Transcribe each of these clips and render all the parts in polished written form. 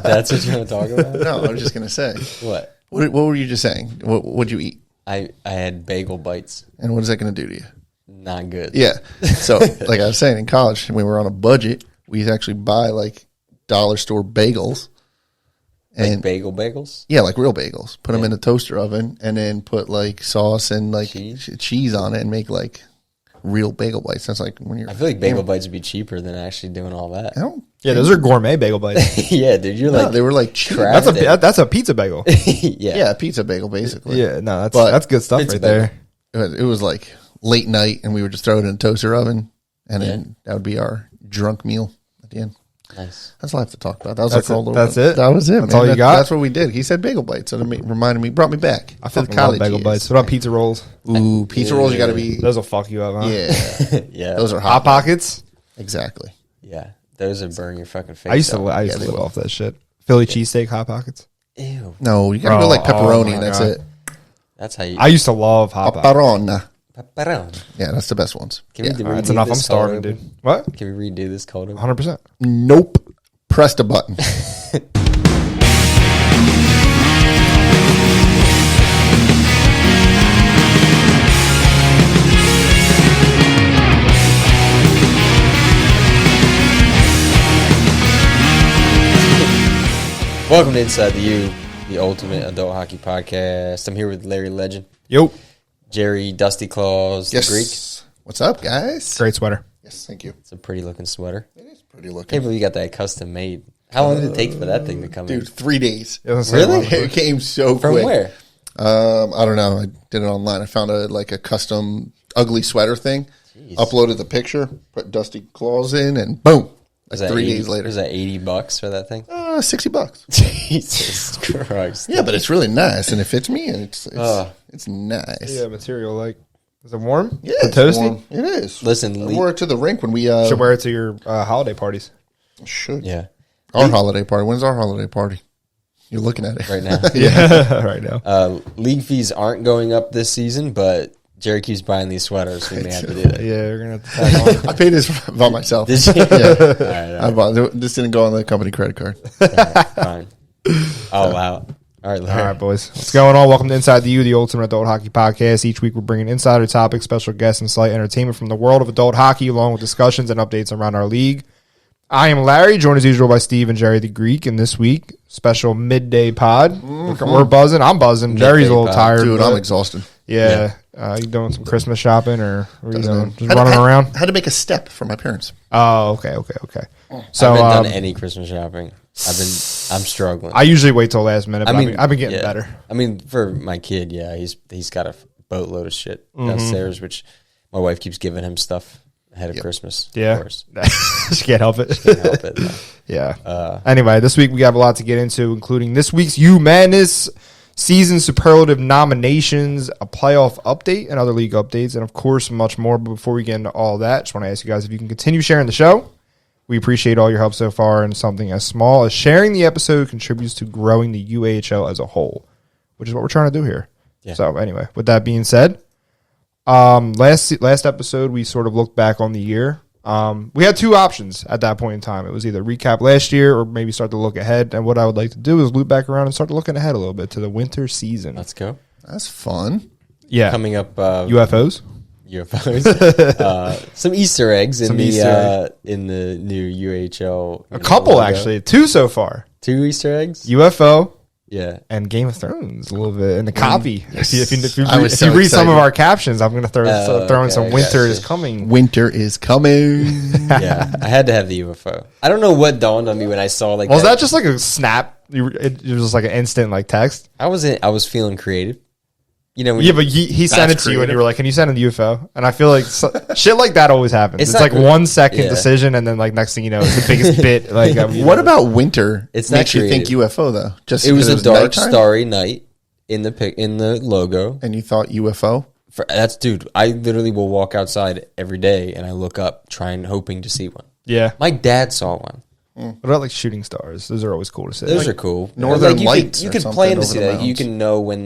That's what you want to talk about? No, I was just gonna say. What? What were you just saying? What'd you eat? I had bagel bites. And what is that gonna do to you? Not good. Yeah. So, like I was saying, in college, when we were on a budget, we actually buy like dollar store bagels. And like bagels? Yeah, like real bagels. Put them in the toaster oven and then put like sauce and like cheese on it and make like real bagel bites. That's like when you're. I feel like bagel bites would be cheaper than actually doing all that. Yeah, those are gourmet bagel bites. Yeah, dude, they were like cheap. That's a pizza bagel. Yeah, a pizza bagel basically. Yeah, no, that's good stuff right there. It was like late night and we would just throw it in a toaster oven and then that would be our drunk meal at the end. Nice. That's all I have to talk about. That was like a little. That's it. That was it. That's all you got. That's what we did. He said bagel bites, so it brought me back. I fucking love bagel bites. What about pizza rolls? Ooh, pizza rolls. You got to be. Those will fuck you up, huh? Yeah, yeah. Those are Hot Pockets. Exactly. Yeah, those would burn your fucking face. I used to live off that shit. Philly cheesesteak Hot Pockets. Ew. No, you got to go like pepperoni, and that's it. That's how you. I used to love Hot Pockets. Pepperoni. Pepperoni. Yeah, that's the best ones. Can we that's enough. I'm starving, dude. What? Can we redo this cold? 100%. Nope. Press the button. Welcome to Inside the U, the ultimate adult hockey podcast. I'm here with Larry Legend. Yo. Jerry Dusty Claus, yes. the Greek. What's up, guys? Great sweater. Yes, thank you. It's a pretty looking sweater. It is pretty looking. Can't believe you got that custom made. How long did it take for that thing to come in? Dude, 3 days. Really? It came so From quick. where? I don't know. I did it online. I found a custom ugly sweater thing. Jeez. Uploaded the picture, put Dusty Claus in, and boom. Like 3 days later. Was that $80 for that thing? $60. Jesus Christ. Yeah, but it's really nice, and it fits me, and it's nice. Yeah, material like. Is it warm? Yeah, it's toasty. Warm. It is. Listen, I wore it to the rink when we should wear it to your holiday parties. Should. Yeah. Our holiday party. When's our holiday party? You're looking at it right now. Yeah, right now. League fees aren't going up this season, but Jerry keeps buying these sweaters, so we may have to do that. Yeah, you're gonna have to tag on. I paid this by myself. Did you? Yeah. All right. I bought this. Didn't go on the company credit card. Fine. Oh wow. All right, Larry. All right, boys. What's going on? Welcome to Inside the U, the ultimate adult hockey podcast. Each week we're bringing insider topics, special guests, and slight entertainment from the world of adult hockey, along with discussions and updates around our league. I am Larry, joined as usual by Steve and Jerry the Greek, and this week, special midday pod. Mm-hmm. We're buzzing. I'm buzzing. Midday Jerry's a little tired. Dude, I'm exhausted. Yeah. You doing some Christmas shopping, or what are you doing? Just running around? I had to make a step for my parents. Oh, okay. So I haven't done any Christmas shopping. I'm struggling. I usually wait till last minute. But I've been getting better. I mean, for my kid, yeah, he's got a boatload of shit downstairs, which my wife keeps giving him stuff ahead of Christmas. Yeah, of course. Just can't help it. Can't help it. No. Yeah. Anyway, this week we have a lot to get into, including this week's U Madness season superlative nominations, a playoff update, and other league updates, and of course much more. But before we get into all that, just want to ask you guys if you can continue sharing the show. We appreciate all your help so far, and something as small as sharing the episode contributes to growing the UAHL as a whole, which is what we're trying to do here. Yeah. So anyway, with that being said, last episode we sort of looked back on the year. We had two options at that point in time. It was either recap last year or maybe start to look ahead. And what I would like to do is loop back around and start looking ahead a little bit to the winter season. Let's go. That's fun. Yeah. Coming up. UFOs. Some Easter eggs in the new UHL. A couple, actually. Two so far. 2 Easter eggs? UFO. Yeah. And Game of Thrones a little bit in the copy. Yes. If you read some of our captions, I'm going to throw in some winter is coming. Winter is coming. Yeah. I had to have the UFO. I don't know what dawned on me when I saw was that just like a snap? It was just like an instant like text? I was feeling creative. You know, but he sent it to you and you were like, can you send him the UFO? And I feel like shit like that always happens. It's like 1 second decision, and then like next thing you know, it's the biggest bit. Like, what about winter? It makes you think UFO though. Just it was a dark, nighttime? Starry night in the logo, and you thought UFO. Dude. I literally will walk outside every day and I look up, hoping to see one. Yeah, my dad saw one. What about like shooting stars? Those are always cool to see. Those are cool. Northern lights. You can plan to see that. You can know when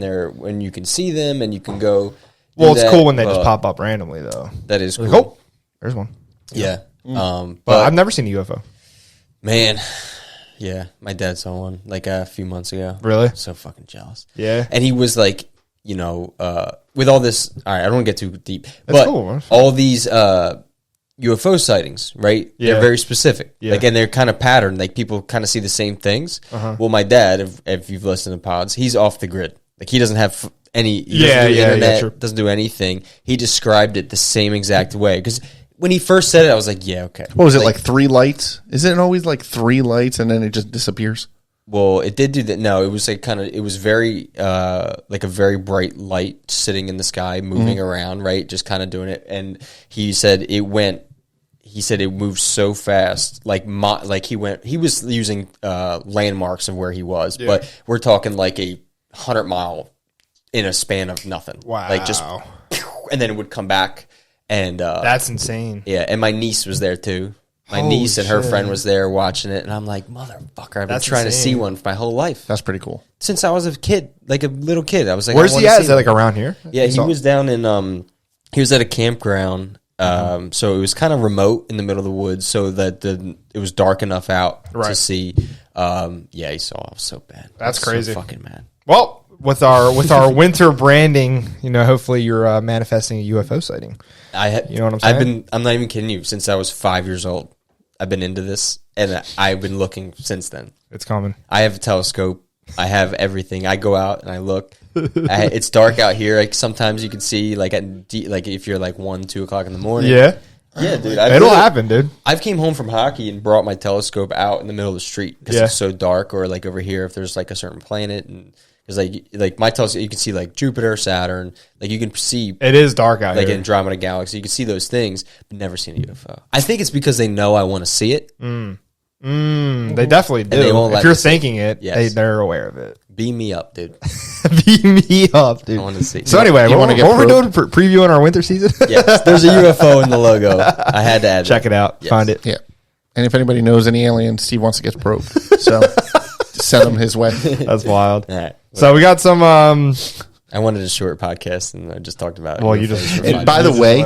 you can see them, and you can go. Well, it's cool when they just pop up randomly, though. That is cool. Like, there's one. Yeah. But I've never seen a UFO. Man, Yeah, my dad saw one like a few months ago. Really? So fucking jealous. Yeah. And he was like, you know, with all this, all right, I don't want to get too deep, That's but cool. all these UFO sightings, right? Yeah. They're very specific. Yeah. Like, and they're kind of patterned. Like, people kind of see the same things. Well, my dad, if you've listened to pods, he's off the grid. Like, he doesn't have any, he doesn't do internet, doesn't do anything. He described it the same exact way. Because when he first said it, I was like, yeah, okay. What was it, like 3 lights? Isn't it always like 3 lights and then it just disappears? Well, it did do that. No, it was like kind of, it was very, like a very bright light sitting in the sky, moving around, right? Just kind of doing it. And he said it moved so fast. Like he was using landmarks of where he was, but we're talking like a 100-mile in a span of nothing. Wow. Like just, and then it would come back. And that's insane. Yeah. And my niece was there too. My niece and her friend was there watching it, and I'm like, motherfucker, I've been trying to see one for my whole life. That's pretty cool. Since I was a kid, like a little kid. I was like, where's he at? Is that like around here? Yeah, he was down in, he was at a campground, so it was kind of remote in the middle of the woods, so that it was dark enough out to see. Yeah, he saw. I was so bad. That's crazy. So fucking mad. Well, with our winter branding, you know, hopefully you're manifesting a UFO sighting. You know what I'm saying? I'm not even kidding you. Since I was 5 years old, I've been into this, and I've been looking since then. It's coming. I have a telescope. I have everything. I go out and I look. It's dark out here. Like sometimes you can see, like if you're like 1, 2 o'clock in the morning. Yeah, dude. It'll happen, dude. I've came home from hockey and brought my telescope out in the middle of the street because it's so dark. Or like over here, if there's like a certain planet, and because like my telescope, you can see like Jupiter, Saturn. Like you can see. It is dark out like here. Like Andromeda Galaxy, you can see those things, but never seen a UFO. I think it's because they know I want to see it. They definitely do. They won't if you're thinking it, yes. they're aware of it. Beam me up, dude. Beam me up, dude. I want to see. So anyway, what we're doing for previewing our winter season? Yes, there's a UFO in the logo. I had to add Check it out. Yes. Find it. Yeah. And if anybody knows any aliens, Steve wants to get probed. So send them his way. That's wild. All right. So we got some. I wanted a short podcast, and I just talked about it. Well, you just. And by the way,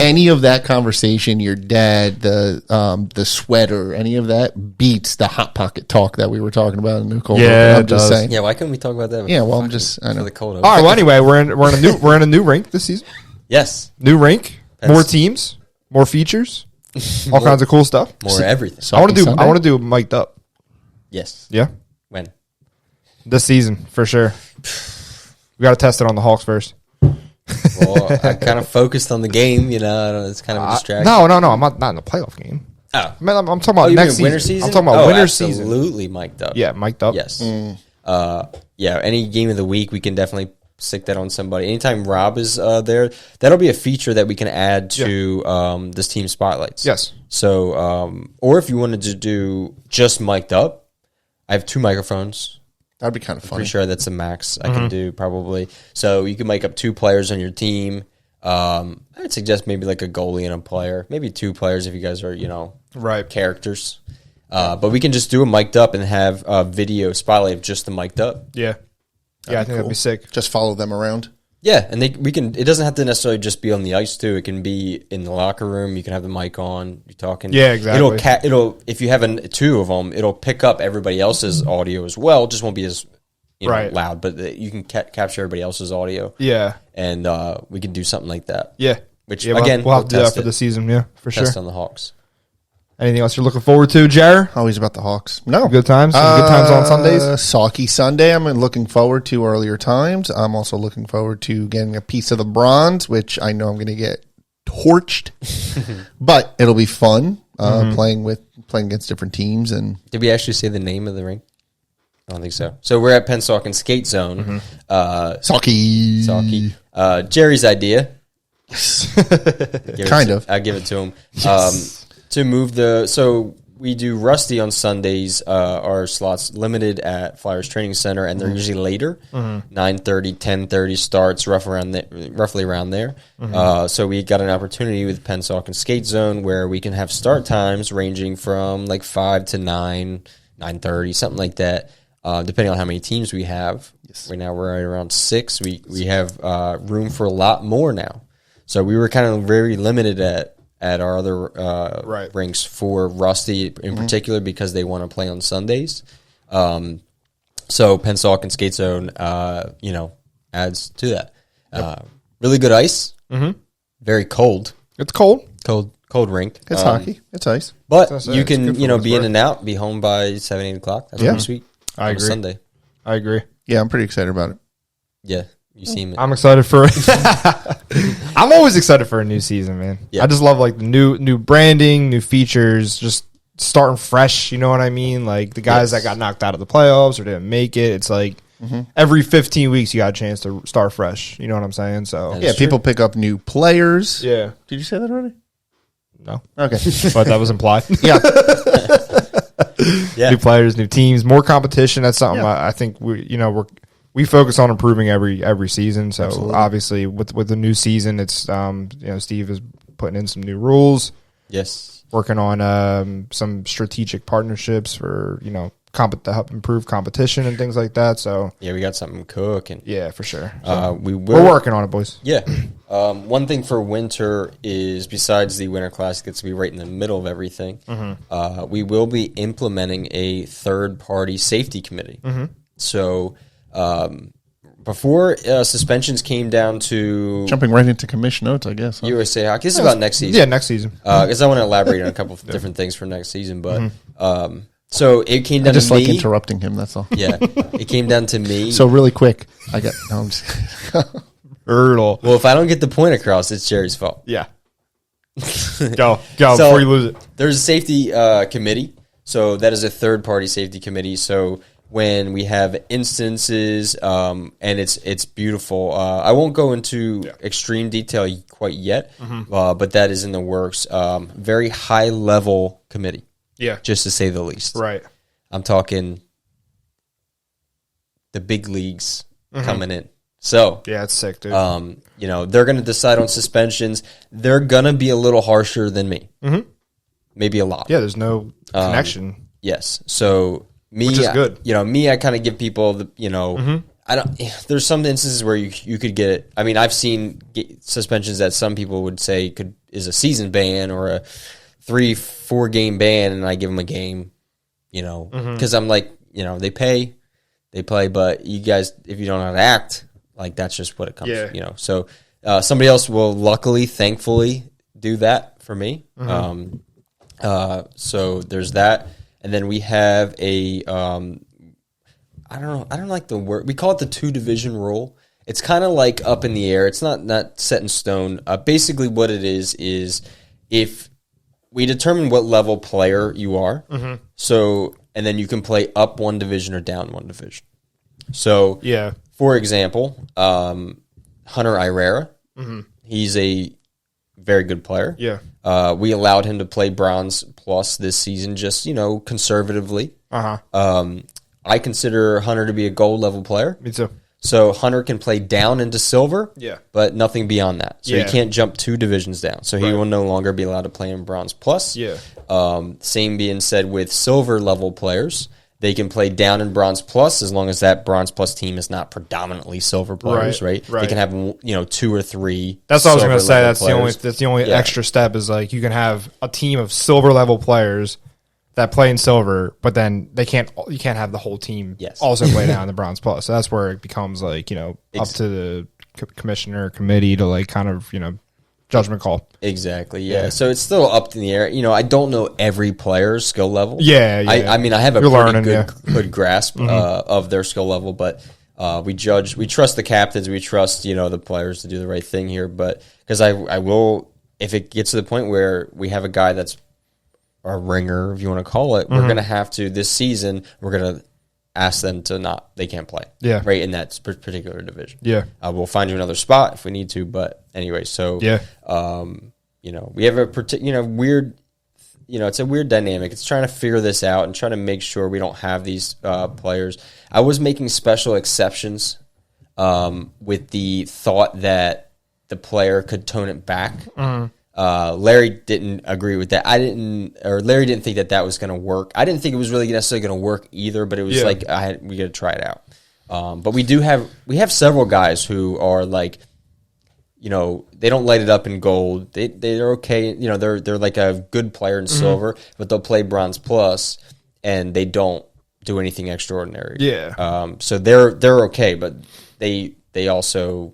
any of that conversation, your dad, the sweater, any of that beats the hot pocket talk that we were talking about in the cold. Yeah, I'm just saying. Yeah, why couldn't we talk about that? Yeah, well, I'm just. I know. For the cold. All right. Well, anyway, we're in a new rink this season. Yes. New rink, more teams, more features, all kinds of cool stuff. More everything. I want to do mic'd up. Yes. Yeah. When? This season for sure. We got to test it on the Hawks first. Well, I kind of focused on the game, you know. It's kind of a distraction. No. I'm not in the playoff game. Oh. Man, I'm talking about next winter season. I'm talking about winter season. Absolutely mic'd up. Yeah, mic'd up. Yes. Yeah, any game of the week, we can definitely stick that on somebody. Anytime Rob is there, that'll be a feature that we can add to this team spotlights. Yes. So, or if you wanted to do just mic'd up, I have 2 microphones. That'd be kind of funny. Pretty sure that's the max I can do probably. So you can mic up 2 players on your team. I'd suggest maybe like a goalie and a player, maybe 2 players if you guys are, right characters. But we can just do a mic'd up and have a video spotlight of just the mic'd up. Yeah. Yeah, I think that'd be sick. Just follow them around. Yeah, and we can. It doesn't have to necessarily just be on the ice too. It can be in the locker room. You can have the mic on. You're talking. Yeah, exactly. It'll if you have 2 of them, it'll pick up everybody else's audio as well. It just won't be as loud, but you can capture everybody else's audio. Yeah, and we can do something like that. Yeah, which again we'll have to do that for the season. Yeah, for sure. Test on the Hawks. Anything else you're looking forward to, Jer? Always about the Hawks. No. Good times? Good times on Sundays? Saki Sunday I'm looking forward to earlier times. I'm also looking forward to getting a piece of the bronze, which I know I'm going to get torched. But it'll be fun playing against different teams. And did we actually say the name of the rink? I don't think so. So we're at Pennsauken Skate Zone. Saki. Jerry's idea. Kind of. I'll give it to him. Yes. To move so we do Rusty on Sundays. Our slots limited at Flyers Training Center, and they're usually later, 9:30, 10:30 starts, roughly around there. So we got an opportunity with Pennsauken Skate Zone where we can have start times ranging from like 5 to 9, 9:30, something like that, depending on how many teams we have. Yes. Right now we're at around 6. We have room for a lot more now. So we were kind of very limited at at our other rinks for Rusty in particular because they want to play on Sundays. So Pensacola and Skate Zone, adds to that. Yep. Really good ice. Mm-hmm. Very cold. It's cold. Cold rink. It's hockey. It's ice. But you can, be in and out, be home by 7, 8 o'clock. That's pretty sweet. I agree. Sunday. I agree. Yeah, I'm pretty excited about it. Yeah, you seem it. I'm excited for I'm always excited for a new season, man. Yeah. I just love like the new branding, new features, just starting fresh, you know what I mean? Like the guys that got knocked out of the playoffs or didn't make it, it's like every 15 weeks you got a chance to start fresh, you know what I'm saying? So people pick up new players. Yeah. Did you say that already? No. Okay. But that was implied. Yeah. New players, new teams, more competition. That's something I think we focus on improving every season. So obviously with the new season, it's Steve is putting in some new rules. Yes. Working on some strategic partnerships for to help improve competition and things like that. So we got something cooking. Yeah, for sure. So, we're working on it, boys. Yeah. One thing for winter is, besides the Winter Classic, it's to be right in the middle of everything. We will be implementing a third-party safety committee. So before suspensions came down to jumping right into commission notes, I guess. USA Hockey. This is about next season. Yeah, next season. Because I want to elaborate on a couple of different things for next season, but. So it came down to me. I just like interrupting him, that's all. Yeah. It came down to me. So really quick, I'm just Well, if I don't get the point across, it's Jerry's fault. Yeah. Go before you lose it. There's a safety committee. So that is a third-party safety committee. So when we have instances, and it's beautiful. I won't go into extreme detail quite yet, but that is in the works. Very high-level committee. Yeah. Just to say the least. Right. I'm talking the big leagues coming in. So yeah, it's sick, dude. They're going to decide on suspensions. They're going to be a little harsher than me. Maybe a lot. Yeah, there's no connection. Yes. So me, which is good. I kind of give people the, I don't. There's some instances where you could get it. I mean, I've seen suspensions that some people would say is a season ban or a 3-4 game ban, and I give them a game, because I'm like, they play, but you guys, if you don't know how to act, like that's just what it comes, So somebody else will thankfully do that for me. So there's that, and then we have a, I don't like the word. We call it the 2-division rule. It's kind of like up in the air. It's not set in stone. Basically, what it is if we determine what level player you are. So, and then you can play up 1 division or down 1 division. So, for example, Hunter Irera, he's a very good player. Yeah. We allowed him to play bronze plus this season, just, conservatively. I consider Hunter to be a gold level player. Me too. So Hunter can play down into silver, but nothing beyond that. So he can't jump 2 divisions down. So he will no longer be allowed to play in bronze plus. Same being said with silver level players. They can play down in bronze plus as long as that bronze plus team is not predominantly silver players, right? They can have 2 or 3. That's what I was going to say. That's the only extra step is like you can have a team of silver level players that play in silver, but then you can't have the whole team also play down in the bronze plus. So that's where it becomes like, up to the commissioner committee to like kind of, judgment call. Exactly. Yeah. So it's still up in the air. I don't know every player's skill level. I mean, I have a good grasp of their skill level, but we trust the captains. We trust, the players to do the right thing here. But because I will, if it gets to the point where we have a guy that's a ringer, if you want to call it, we're going to have to, this season, we're going to ask them they can't play. Right, in that particular division. We'll find you another spot if we need to, but anyway, so, we have a weird, it's a weird dynamic. It's trying to figure this out and trying to make sure we don't have these players. I was making special exceptions with the thought that the player could tone it back. Larry didn't agree with that. Larry didn't think that was going to work. I didn't think it was really necessarily going to work either, but it was like we got to try it out. But we have several guys who are like, they don't light it up in gold. They're okay. They're like a good player in silver, but they'll play bronze plus, and they don't do anything extraordinary. Yeah. So they're okay, but they also,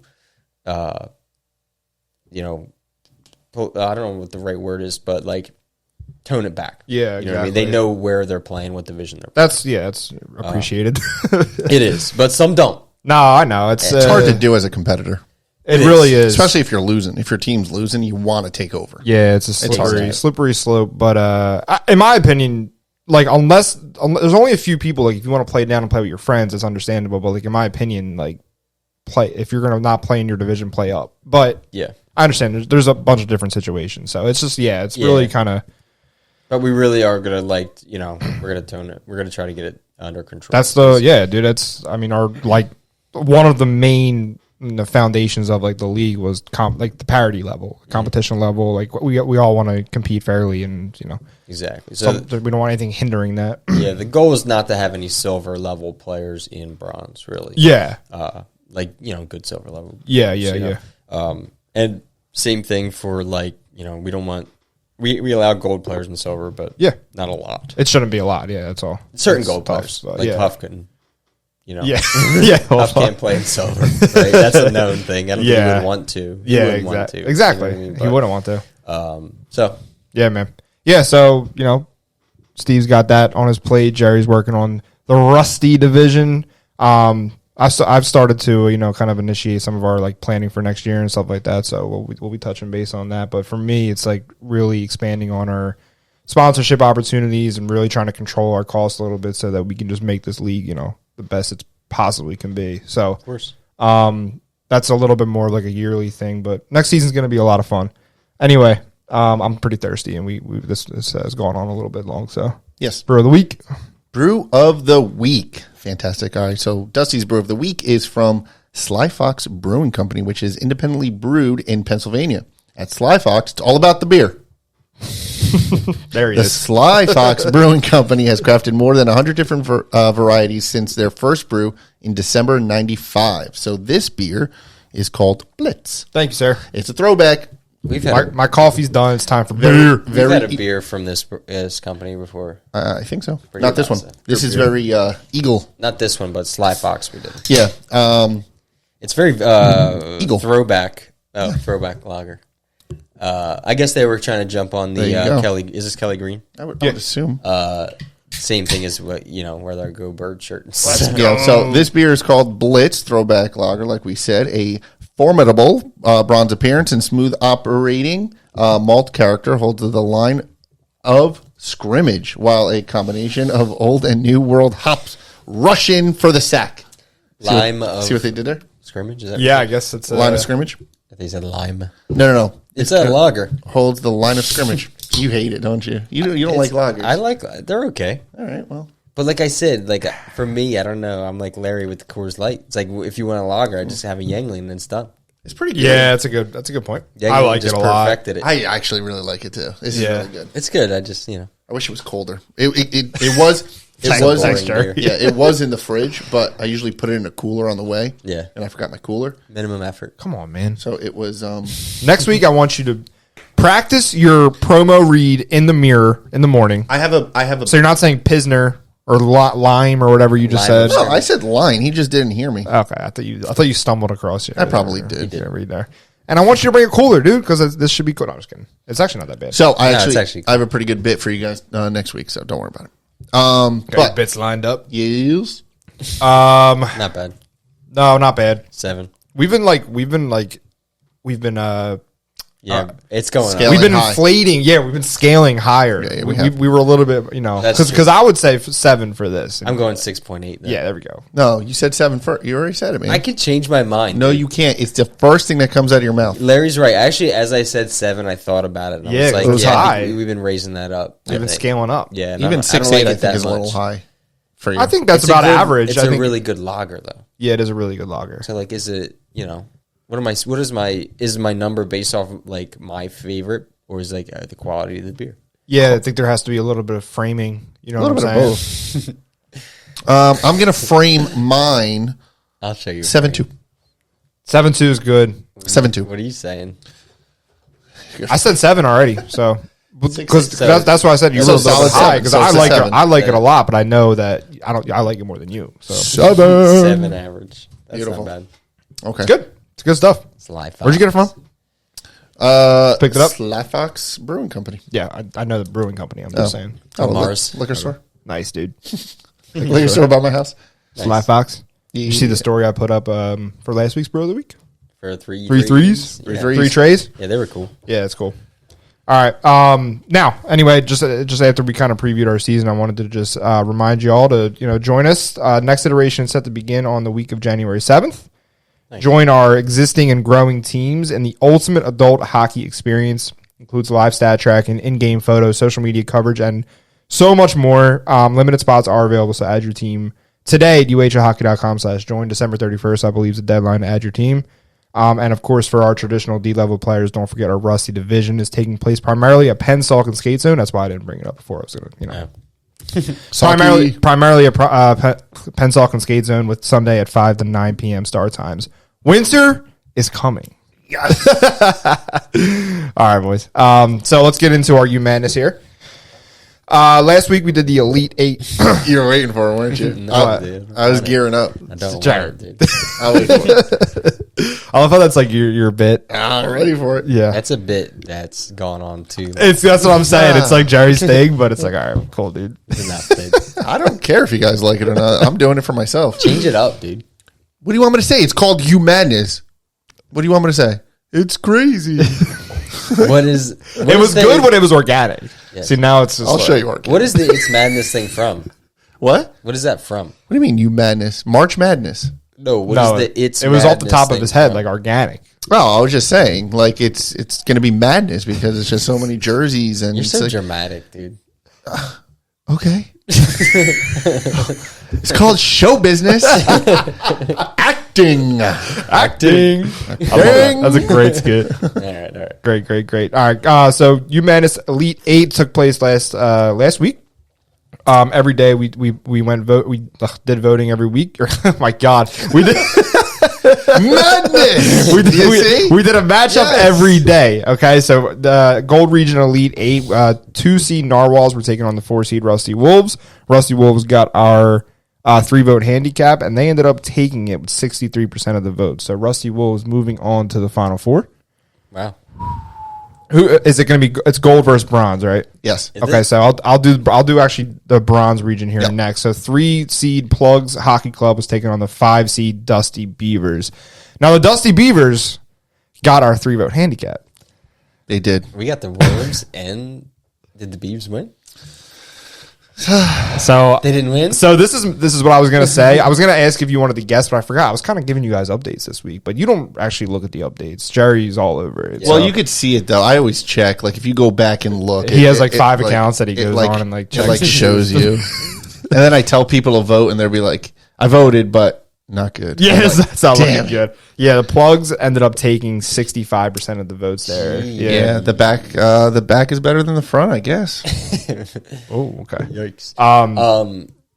I don't know what the right word is, but like tone it back. Yeah, you know what I mean? They know where they're playing, what division they're playing. That's appreciated. It is, but some don't. No, I know it's hard to do as a competitor. It really is, especially if you're losing. If your team's losing, you want to take over. Yeah, it's a slippery slope. But in my opinion, like unless there's only a few people. Like if you want to play down and play with your friends, it's understandable. But like in my opinion, like play if you're gonna not play in your division, play up. But yeah, I understand. There's a bunch of different situations. So it's just it's really kind of. But we really are gonna we're gonna tone it. We're gonna try to get it under control. That's dude. That's our one of the main foundations of like the league was like the parity level, competition level. Like we all want to compete fairly, and exactly. So we don't want anything hindering that. Yeah, the goal is not to have any silver level players in bronze, really. Yeah, good silver level. Yeah. And same thing for we don't want. We allow gold players in silver, but not a lot. It shouldn't be a lot. Yeah, that's all. Certain gold players, like Huff can. Huff can't play in silver. Right? That's a known thing. I don't think he would want to. Exactly. You know he wouldn't want to. Yeah, man. Yeah, so Steve's got that on his plate. Jerry's working on the Rusty division. I've started to kind of initiate some of our like planning for next year and stuff like that. So we'll be touching base on that. But for me, it's like really expanding on our sponsorship opportunities and really trying to control our costs a little bit so that we can just make this league the best it possibly can be. So of course, that's a little bit more like a yearly thing. But next season's going to be a lot of fun. Anyway, I'm pretty thirsty, and this has gone on a little bit long. So yes, brew of the week. Brew of the week. Fantastic. All right. So Dusty's brew of the week is from Sly Fox Brewing Company, which is independently brewed in Pennsylvania. At Sly Fox, it's all about the beer. There he the is. Sly Fox Brewing Company has crafted more than 100 different varieties since their first brew in December 95. So this beer is called Blitz. Thank you, sir. It's a throwback. We've had my coffee's done. It's time for beer. We've had a beer from this company before. I think so. Not this one. This is very Eagle. Not this one, but Sly Fox we did. Yeah. It's very Eagle. Throwback lager. I guess they were trying to jump on the Kelly. Is this Kelly Green? I would assume. Same thing as what where our Go Bird shirt. So this beer is called Blitz Throwback Lager, like we said, a formidable bronze appearance and smooth operating malt character holds the line of scrimmage, while a combination of old and new world hops rush in for the sack. See what they did there? Scrimmage? Is that I guess it's line of scrimmage. They said lime. No. It's a lager. Holds the line of scrimmage. You hate it, don't you? You don't like lagers. I like. They're okay. All right. Well, but like I said, like for me, I don't know. I'm like Larry with the Coors Light. It's like if you want a lager, I just have a Yuengling and it's done. It's pretty good. Yeah, that's a good point. Yuengling I like just it a lot. Perfected it. I actually really like it too. This is really good. It's good. I just I wish it was colder. It was. It was in the fridge, but I usually put it in a cooler on the way. Yeah, and I forgot my cooler. Minimum effort. Come on, man. So it was. Next week, I want you to practice your promo read in the mirror in the morning. I have a. So you're not saying Pilsner or lime or whatever you just said. No, I said line. He just didn't hear me. Okay, I thought you stumbled across it. I probably did. Read there. And I want you to bring a cooler, dude, because this should be good. No, I'm just kidding. It's actually not that bad. So I have a pretty good bit for you guys next week. So don't worry about it. Got bits lined up. Yes. Not bad. No, not bad. 7. We've been it's going scaling up. We've been high. Inflating. Yeah, we've been scaling higher. Yeah, we were a little bit, because I would say 7 for this. I'm going 6.8. Yeah, there we go. No, you said 7 first. You already said it, man. I could change my mind. No, you can't. It's the first thing that comes out of your mouth. Larry's right. Actually, as I said 7, I thought about it. And Yeah, I was like, it was high. We've been raising that up. We've been scaling up. Yeah, even 6.8 I think is a little high for you. I think that's about average. It's a really good lager, though. Yeah, it is a really good lager. So, like, is it, is my number based off of, like, my favorite, or is, like, the quality of the beer? Yeah, I think there has to be a little bit of framing. You know what I'm saying? I'm going to frame mine. I'll show you. 7.2. 7-2 is good. 7-2. What are you saying? I said 7 already, so because that's why I said you're So a little bit solid high 7. because So I it's a like 7. I like it a lot, but I know that I like it more than you. So 7 average. That's Beautiful. not bad. Okay. it's good. It's good stuff. It's life. Where'd you get it from? Picked it up? Slafox Brewing Company. Yeah, I know the brewing company. I'm just saying. Oh, Mars. liquor store. Nice, dude. Liquor store by my house. Sly Fox. Yeah. You see the story I put up for last week's Brew of the Week? For three threes? Yeah. Three trays? Yeah, they were cool. Yeah, it's cool. All right. Now, anyway, just after we kind of previewed our season, I wanted to just remind you all to join us. Next iteration is set to begin on the week of January 7th. Nice. Join our existing and growing teams in the ultimate adult hockey experience. Includes live stat tracking, in-game photos, social media coverage, and so much more. Limited spots are available, so add your team today at uhahockey.com/join. December 31st, I believe, is the deadline to add your team. And, of course, for our traditional D-level players, don't forget our Rusty division is taking place primarily at Penn Salk and Skate Zone. That's why I didn't bring it up before. I was going to, primarily a Penn Salk and Skate Zone with Sunday at 5 to 9 p.m. start times. Winter is coming. Yes. All right, boys. So let's get into our U Madness here. Last week we did the Elite 8. You were waiting for it, weren't you? No, dude. I was gearing up. I don't Jared. want it, dude. I'll wait for it. I love how that's like your bit. I'm ready for it. Yeah. That's a bit that's gone on too. That's what I'm saying. It's like Jerry's thing, but it's like, all right, cool, dude. Enough, dude. I don't care if you guys like it or not. I'm doing it for myself. Change it up, dude. What do you want me to say? It's called U Madness. What do you want me to say? It's crazy. What is? It was good when it was organic. Yeah. See, now it's just I'll show you. Mark. What is the It's Madness thing from? What? What is that from? What do you mean U Madness? March Madness. No, what No, is the It's it was off the Madness top of thing his head, from? like organic. Oh, I was just saying, like it's going to be madness because it's just so many jerseys and You're it's so like, dramatic, dude. okay. It's called show business. Acting. Acting. I love that. That's a great skit. All right. Great. All right. So U Madness Elite 8 took place last week. Every day we went vote. We did voting every week. Oh my God, we did Madness. we did a matchup every day. Okay, so the Gold Region Elite 8, 2 seed Narwhals were taking on the 4 seed Rusty Wolves. Rusty Wolves got our 3-vote handicap, and they ended up taking it with 63% of the votes. So Rusty Wolves moving on to the Final Four. Wow. Who is it going to be? It's gold versus bronze, right? Yes. Okay, so I'll do actually the bronze region here next. So 3 seed Plugs Hockey Club was taking on the 5 seed Dusty Beavers. Now the Dusty Beavers got our 3-vote handicap. They did. We got the Wolves, and did the Beavs win? So They didn't win. So this is what I was gonna say. I was gonna ask if you wanted to guess, but I forgot. I was kind of giving you guys updates this week, but you don't actually look at the updates. Jerry's all over it. Well, you could see it though. I always check. Like if you go back and look, He has like 5 accounts that he goes on and like it checks. like shows you. And then I tell people to vote, and they'll be like, "I voted, but not good." Yes, I'm like, that's not damn looking good. Yeah, the Plugs ended up taking 65% of the votes there. Yeah, the back is better than the front, I guess. Oh, okay. Yikes.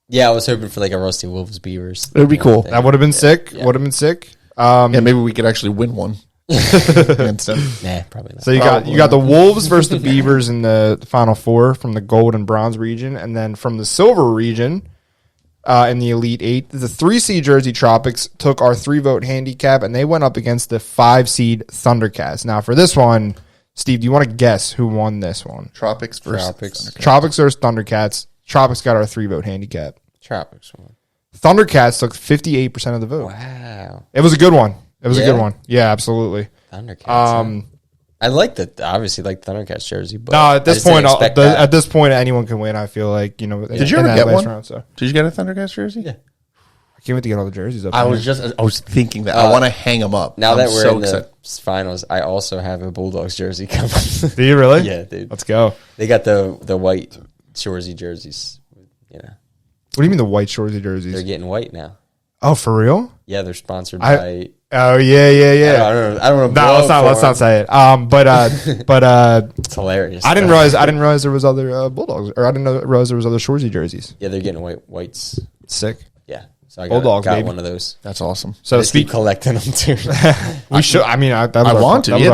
Yeah, I was hoping for like a Rusty Wolves Beavers. It would be cool. That would have been sick. Yeah. Would have been sick. Yeah, maybe we could actually win one. against them. Nah, probably not. So you got the Wolves versus the Beavers in the Final Four from the Gold and Bronze region, and then from the Silver region in the Elite 8, the 3 seed Jersey Tropics took our 3-vote handicap, and they went up against the 5 seed Thundercats. Now for this one, Steve, do you want to guess who won this one? Tropics versus Tropics. Thundercats. Tropics versus Thundercats. Tropics got our 3-vote handicap. Tropics won. Thundercats took 58% of the vote. Wow. It was a good one. It was a Yeah? good one. Yeah, absolutely. Thundercats. I like the obviously like Thundercats jersey, but No, at this I just point, didn't expect that. at this point, anyone can win. I feel like Did you in ever that get last one? round, so Did you get a Thundercats jersey? Yeah. I can't wait to get all the jerseys up. I there. was thinking that. I want to hang them up. Now that I'm we're so in the excited. finals, I also have a Bulldogs jersey coming. Do you really? Yeah, dude. Let's go. They got the white Shoresy jerseys. You know, What do you mean the white Shoresy jerseys? they're getting white now. Oh, for real? Yeah, they're sponsored by. Oh yeah. I don't know. No, let's not say it. But It's hilarious. I didn't realize there was other Bulldogs, or I didn't realize there was other Shoresy jerseys. Yeah, they're getting whites. Sick. Yeah. So I Bulldogs, got baby. one of those. That's awesome. So Just keep collecting them too. we should. I mean, I want to. Yeah,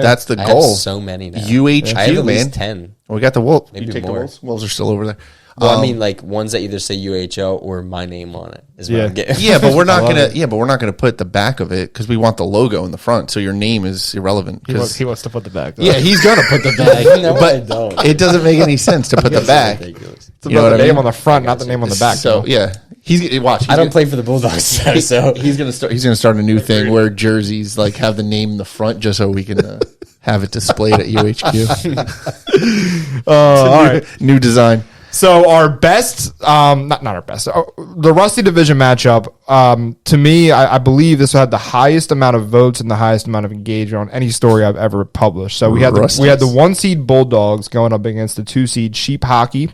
that's the I goal. have so many now. UHQ, I have at man. least 10. We got the wolf. Maybe You take more. the wolves. Wolves are still over there. Well, I mean, like ones that either say UHL or my name on it. Is what I'm getting. Yeah, but we're not gonna. Yeah, but we're not gonna put the back of it because we want the logo in the front. So your name is irrelevant. He wants to put the back. Yeah, he's gonna put the back. No, but I don't. it doesn't make any sense to put the back. Ridiculous. To You know put what the I name mean? on the front, not the name on the back. So yeah, he's watch. I don't play for the Bulldogs, so He's gonna start. He's gonna start a new thing where jerseys like have the name in the front just so we can have it displayed at UHQ. All right. New design. So our best, not our best, the Rusty Division matchup. To me, I believe this had the highest amount of votes and the highest amount of engagement on any story I've ever published. So we had the 1 seed Bulldogs going up against the 2 seed Sheep Hockey.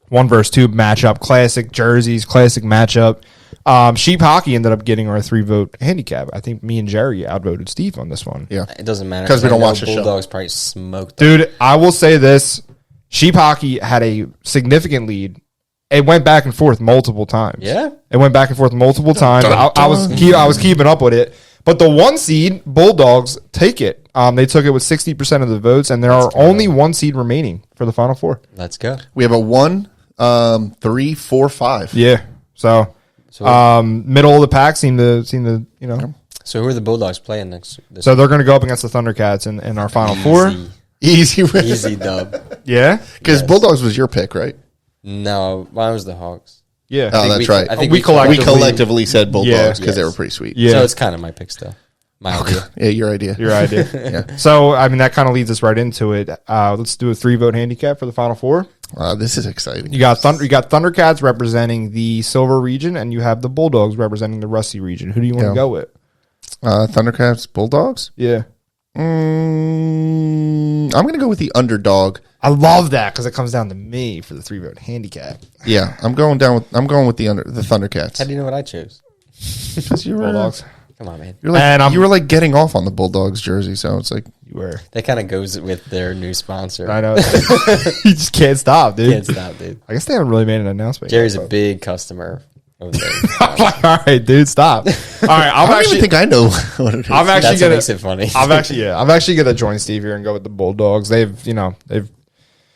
1 versus 2 matchup, classic jerseys, classic matchup. Sheep Hockey ended up getting our 3-vote handicap. I think me and Jerry outvoted Steve on this one. Yeah, it doesn't matter 'Cause we I don't know watch the show. Bulldogs probably smoked them. Dude, I will say this. Sheep Hockey had a significant lead. It went back and forth multiple times. Yeah? It went back and forth multiple times. I was keeping up with it. But the 1 seed Bulldogs take it. They took it with 60% of the votes, and there are only 1 seed remaining for the Final Four. Let's go. we have a 1, 3, 4, 5. Yeah. So middle of the pack seem to So who are the Bulldogs playing next? So they're going to go up against the Thundercats in our Final Four. Easy, Easy dub. Yeah. Because Bulldogs was your pick, right? No, mine was the Hawks. Yeah. Oh, that's right. I think we We collectively- collectively said Bulldogs because they Yes. were pretty sweet. Yeah. So it's kind of my pick still. My idea. Yeah, your idea. Your idea. Yeah. So, I mean, that kind of leads us right into it. Let's do a 3-vote handicap for the Final Four. This is exciting. You got Thundercats representing the Silver region, and you have the Bulldogs representing the Rusty region. Who do you want to go with? Thundercats, Bulldogs. Yeah. I'm going to go with the underdog. I love that because it comes down to me for the 3-vote handicap. Yeah, I'm going with the Thundercats. How do you know what I chose? Because you were Bulldogs. Come on, man. You're like, And you were like getting off on the Bulldogs jersey, so it's like You were. That kind of goes with their new sponsor. I know. You just can't stop, dude. Can't stop, dude. I guess they haven't really made an announcement. Jerry's yet, a big customer over there. all right, dude, stop. All right, I don't even think I know what it is. I'm actually That's what gonna. makes it funny. I'm actually gonna join Steve here and go with the Bulldogs. They've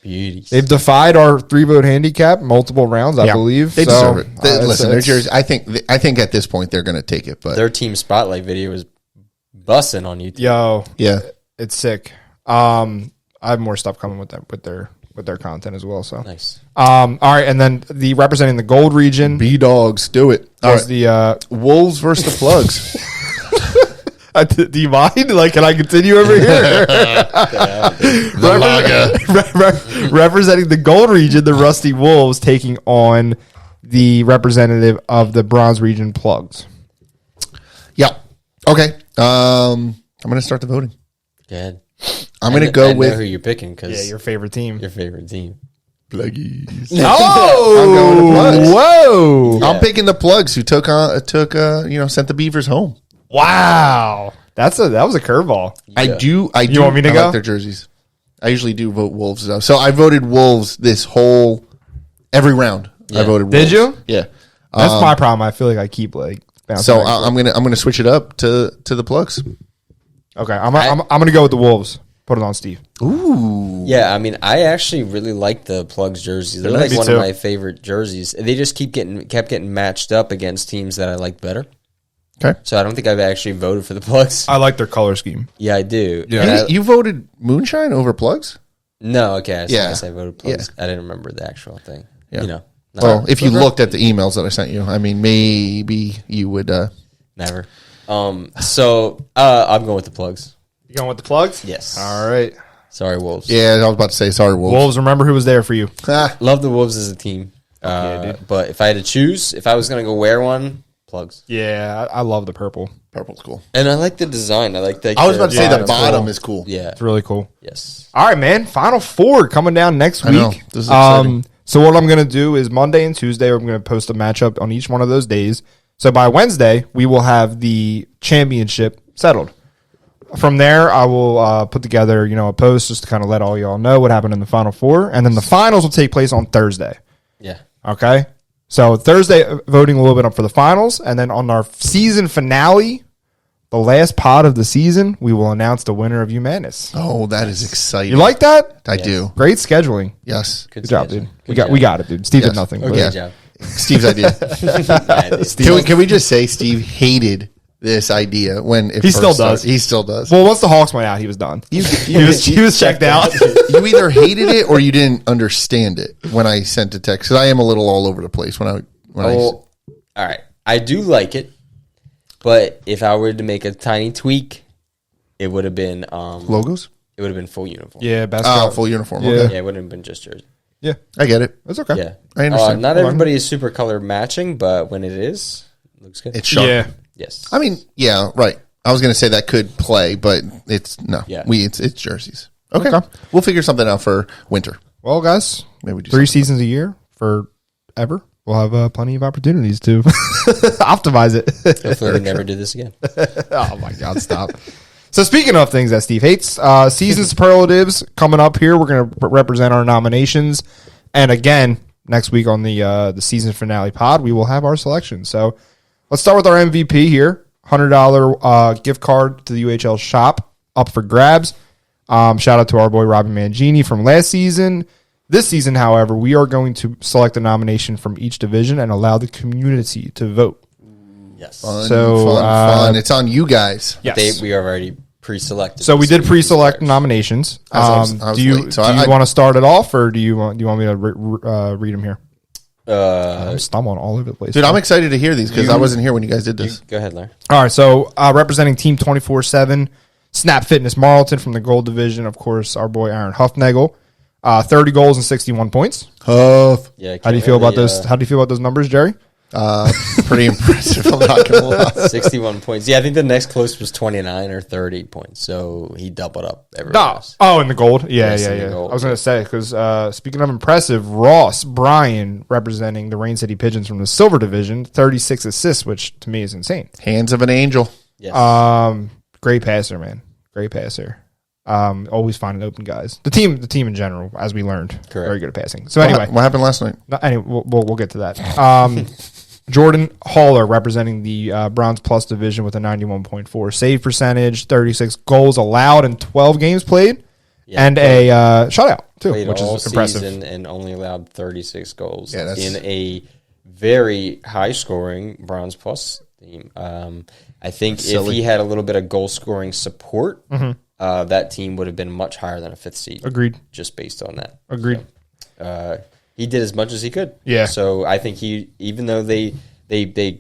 Beauties. defied our 3-vote handicap multiple rounds, I believe. They So, deserve it. Listen, their it's- jersey. I think at this point they're going to take it, but Their team spotlight video is bussing on YouTube. Yo, yeah, it's sick. I have more stuff coming with them with their content as well. So Nice. all right, and then the representing the Gold region B Dogs do it. All was right, the Wolves versus the Plugs. do you mind? Like, can I continue over here? Representing the Gold region, the Rusty Wolves taking on the representative of the Bronze region Plugs. Yeah. Okay. I'm going to start the voting. Good. I'm going to go I know with who you're picking because Yeah, your favorite team. your favorite team. Pluggies. Oh, I'm going to Plugs. Whoa! I'm picking the Plugs who sent the Beavers home. Wow, that was a curveball. I do. You want me to I go? like their jerseys. I usually do vote Wolves though. So I voted Wolves every round. Yeah. I voted Did Wolves. you? Yeah. That's my problem. I feel like I keep like bouncing. So back. I'm gonna switch it up to the Plugs. Okay, I'm gonna go with the Wolves. Put it on Steve. Ooh. Yeah, I mean, I actually really like the Plugs jerseys. They're like Me one too. of my favorite jerseys. They just kept getting matched up against teams that I like better. Okay. So I don't think I've actually voted for the Plugs. I like their color scheme. Yeah, I do. Yeah. And I- You voted Moonshine over Plugs? no, okay. I Yeah. guess I voted Plugs. I didn't remember the actual thing. Yeah. You know. Well, if you looked at the emails that I sent you, I mean, maybe you would. Never. So I'm going with the Plugs. You going with the Plugs? Yes. All right. Sorry, Wolves. Yeah, I was about to say sorry, Wolves. Wolves. Remember who was there for you. Love the Wolves as a team. dude. But if I had to choose, if I was going to go wear one, Plugs. Yeah, I love the purple. Purple's cool. And I like the design. I like the. I was about to say Yeah, the it's bottom cool. is cool. Yeah. It's really cool. Yes. All right, man. Final Four coming down next week. know. This is exciting. So what I'm going to do is Monday and Tuesday, I'm going to post a matchup on each one of those days. So by Wednesday, we will have the championship settled. From there, I will put together, a post just to kind of let all y'all know what happened in the Final Four, and then the finals will take place on Thursday. Yeah. Okay. So Thursday, voting will open up for the finals. And then on our season finale, the last pod of the season, we will announce the winner of Madness. Oh, that is exciting. You like that? I do. Great scheduling. Yes. Good job, dude. We got it, dude. Steve did nothing. Okay, but- job. Steve's idea. Can we just say Steve hated this idea when it He first still started? does. He still does. Well, once the Hawks went out, he was done. He was checked out. You either hated it or you didn't understand it when I sent a text. Because I am a little all over the place when I. All right. I do like it, but if I were to make a tiny tweak, it would have been Logos? It would have been full uniform. Yeah, basketball. Full uniform. Yeah. Okay. Yeah, it wouldn't have been just jersey. Yeah, I get it. that's okay. Yeah, I understand. Not everybody is super color matching, but when it is, it looks good. It's sharp. Yeah. Yes. I mean, yeah, right. I was going to say that could play, but it's no. Yeah. It's jerseys. Okay. Okay. We'll figure something out for winter. Well, guys, Maybe we do 3 seasons a year forever. We'll have plenty of opportunities to optimize it. Hopefully, we never do this again. Oh my God, stop. So speaking of things that Steve hates, season superlatives coming up here. We're going to represent our nominations. And again, next week on the season finale pod, we will have our selection. So let's start with our MVP here. $100 gift card to the UHL shop up for grabs. Shout out to our boy Robbie Mangini from last season. This season, however, we are going to select a nomination from each division and allow the community to vote. Yes. Fun. It's on you guys. Yes. We already pre-selected. So we did pre-select nominations. I was Do you late, so do you I- want to start it off, or do you want me to read them here? Uh, I'm stumbling all over the place. Dude, I'm excited to hear these because I wasn't here when you guys did this. go ahead, Larry. All right, so representing Team 24/7, Snap Fitness Marlton from the Gold Division, of course, our boy Aaron Huffnagel, 30 goals and 61 points. Huff. Yeah. How do you feel about those? How do you feel about those numbers, Jerry? Pretty impressive. I'm not going to lie. 61 points. Yeah, I think the next closest was 29 or 30 points. So he doubled up everyone else. Oh, in the gold. Yeah, Yes, yeah, in the yeah. gold. I was going to say, because speaking of impressive, Ross Bryan representing the Rain City Pigeons from the Silver Division, 36 assists, which to me is insane. Hands of an angel. Yes. Great passer, man. Great passer. Always finding open guys. The team in general, as we learned, very good at passing. So anyway, What happened last night? we'll get to that. Jordan Haller representing the Bronze Plus division with a 91.4 save percentage, 36 goals allowed in 12 games played, and a shutout too, Played which all is impressive. season and only allowed 36 goals Yeah, that's- in a very high-scoring Bronze Plus team. I think if silly. he had a little bit of goal-scoring support, that team would have been much higher than a 5th seed. Agreed. Just based on that. Agreed. He did as much as he could. Yeah. So I think even though they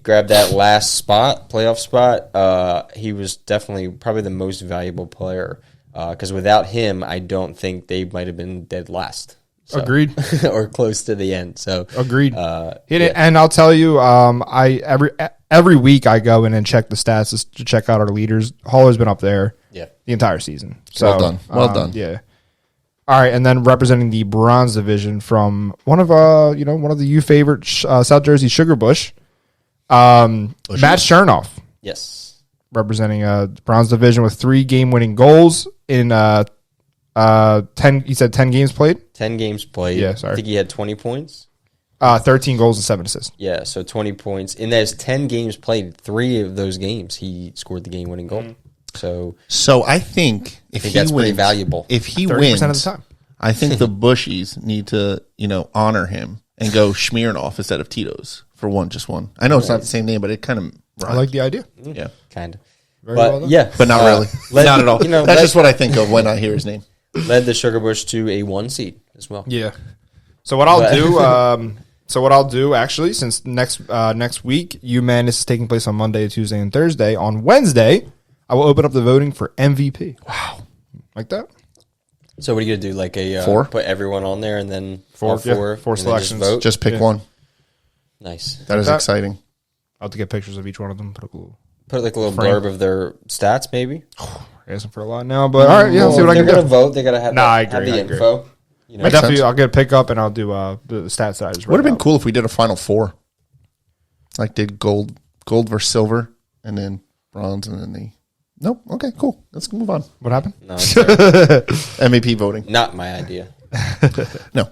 grabbed that last playoff spot, he was definitely probably the most valuable player. Because without him, I don't think they might have been dead last. So, Agreed. or close to the end. So Agreed. And I'll tell you, every week I go in and check the stats to check out our leaders. Haller's been up there the entire season. So Well done. Well done. Yeah. All right, and then representing the Bronze Division from one of the you favorite South Jersey Sugar Bush, Matt Chernoff, yes, representing Bronze Division with 3 game-winning goals in 10. He said 10 games played. 10 games played. Yeah, sorry. I think he had 20 points. 13 goals and 7 assists. Yeah, so 20 points. In those 10 games played, 3 of those games he scored the game-winning goal. So I think if he that's pretty wins, valuable. If he 30% wins, of the time. I think the Bushies need to, honor him and go Schmiernoff instead of Tito's for just one. I know it's not the same name, but it kind of I like the idea. yeah, kind of. Very well But done. yeah, but not really, not at all. That's just what I think of when I hear his name. led the Sugar Bush to a 1 seed as well. Yeah. So what I'll do, actually, since next week, UMann is taking place on Monday, Tuesday, and Thursday. On Wednesday, I will open up the voting for MVP. Wow, like that. So what are you gonna do? Like a 4? Put everyone on there and then Four, all 4, yeah, 4 and then selections. Just vote. Just pick one. Nice. That is that. exciting. I'll have to get pictures of each one of them. Put a little Put like a little Frame. blurb of their stats, maybe. asking for a lot now, but all right, yeah, let's see what I They're can gonna do. vote. They gotta have, I have agree, the I agree. info. You know, Makes Definitely, sense. I'll get a pickup and I'll do the stats that I just read. Would have been out. cool if we did a Final Four, like did gold versus silver, and then bronze, and then the. Nope. Okay. Cool. Let's move on. What happened? no, sorry. MVP voting. Not my idea. No.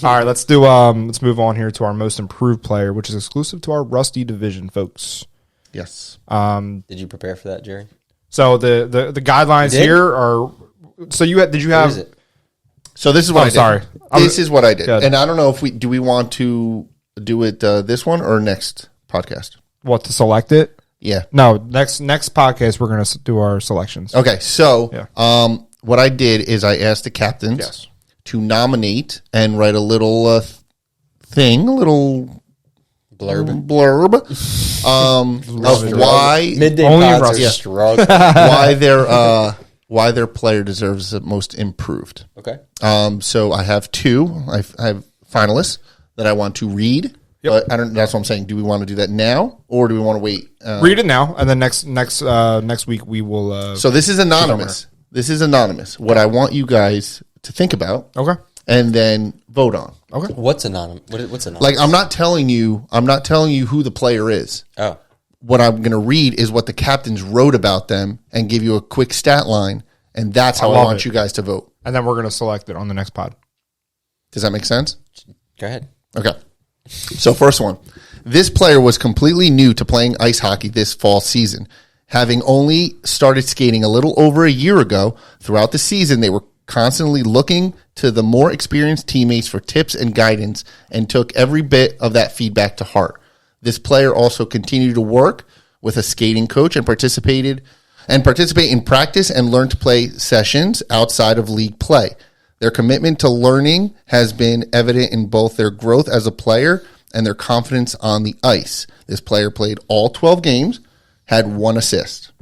All right, let's move on here to our most improved player, which is exclusive to our Rusty division, folks. Yes. Did you prepare for that, Jerry? So the guidelines here are. So did you have? What is it? So this is what I did. Sorry. This is what I did. Good. And I don't know if we want to do it this one or next podcast. What, to select it? Yeah. No, next podcast we're gonna do our selections. Okay. So Yeah. what I did is I asked the captains to nominate and write a little thing, a little blurb of why Midday Only in pods Russia. are struggling. why their player deserves the most improved. Okay. So I have two. I have finalists that I want to read. Yep. But I don't. That's what I'm saying. Do we want to do that now, or do we want to wait? Read it now, and then next week we will. So this is anonymous. This is anonymous. What I want you guys to think about, Okay. and then vote on. Okay. What's anonymous? What's anonymous? Like I'm not telling you who the player is. Oh. What I'm going to read is what the captains wrote about them and give you a quick stat line, and that's how I love want it. you guys to vote. And then we're gonna select it on the next pod. Does that make sense? Go ahead. Okay. So first one. This player was completely new to playing ice hockey this fall season. Having only started skating a little over a year ago, throughout the season they were constantly looking to the more experienced teammates for tips and guidance and took every bit of that feedback to heart. This player also continued to work with a skating coach and participate in practice and learn to play sessions outside of league play. Their commitment to learning has been evident in both their growth as a player and their confidence on the ice. This player played all 12 games, had 1 assist.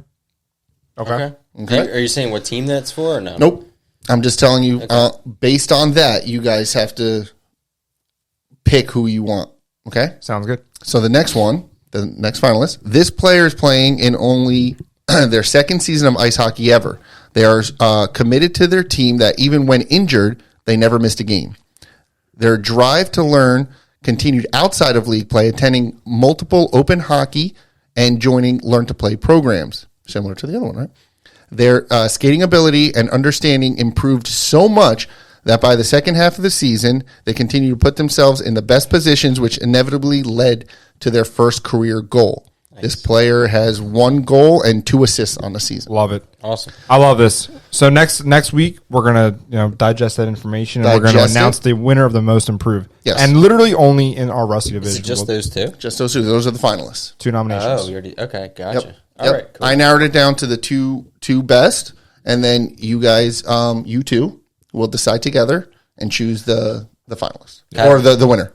Okay. Okay. Are you saying what team that's for or no? Nope. I'm just telling you, based on that, you guys have to pick who you want. Okay? Sounds good. So the next one, the next finalist, this player is playing in only their second season of ice hockey ever. They are committed to their team that even when injured, they never missed a game. Their drive to learn continued outside of league play, attending multiple open hockey and joining learn to play programs, similar to the other one, right? Their skating ability and understanding improved so much that by the second half of the season, they continued to put themselves in the best positions, which inevitably led to their first career goal. Nice. This player has 1 goal and 2 assists on the season. Love it. Awesome. I love this. So next week we're gonna digest that information and we're gonna announce the winner of the most improved. Yes. And literally only in our Rusty division. Is it just those two? Just those two. Those are the finalists. 2 nominations. Oh, you already okay. Gotcha. Yep. All right. Cool. I narrowed it down to the two best, and then you guys, you two, will decide together and choose the finalists or the winner.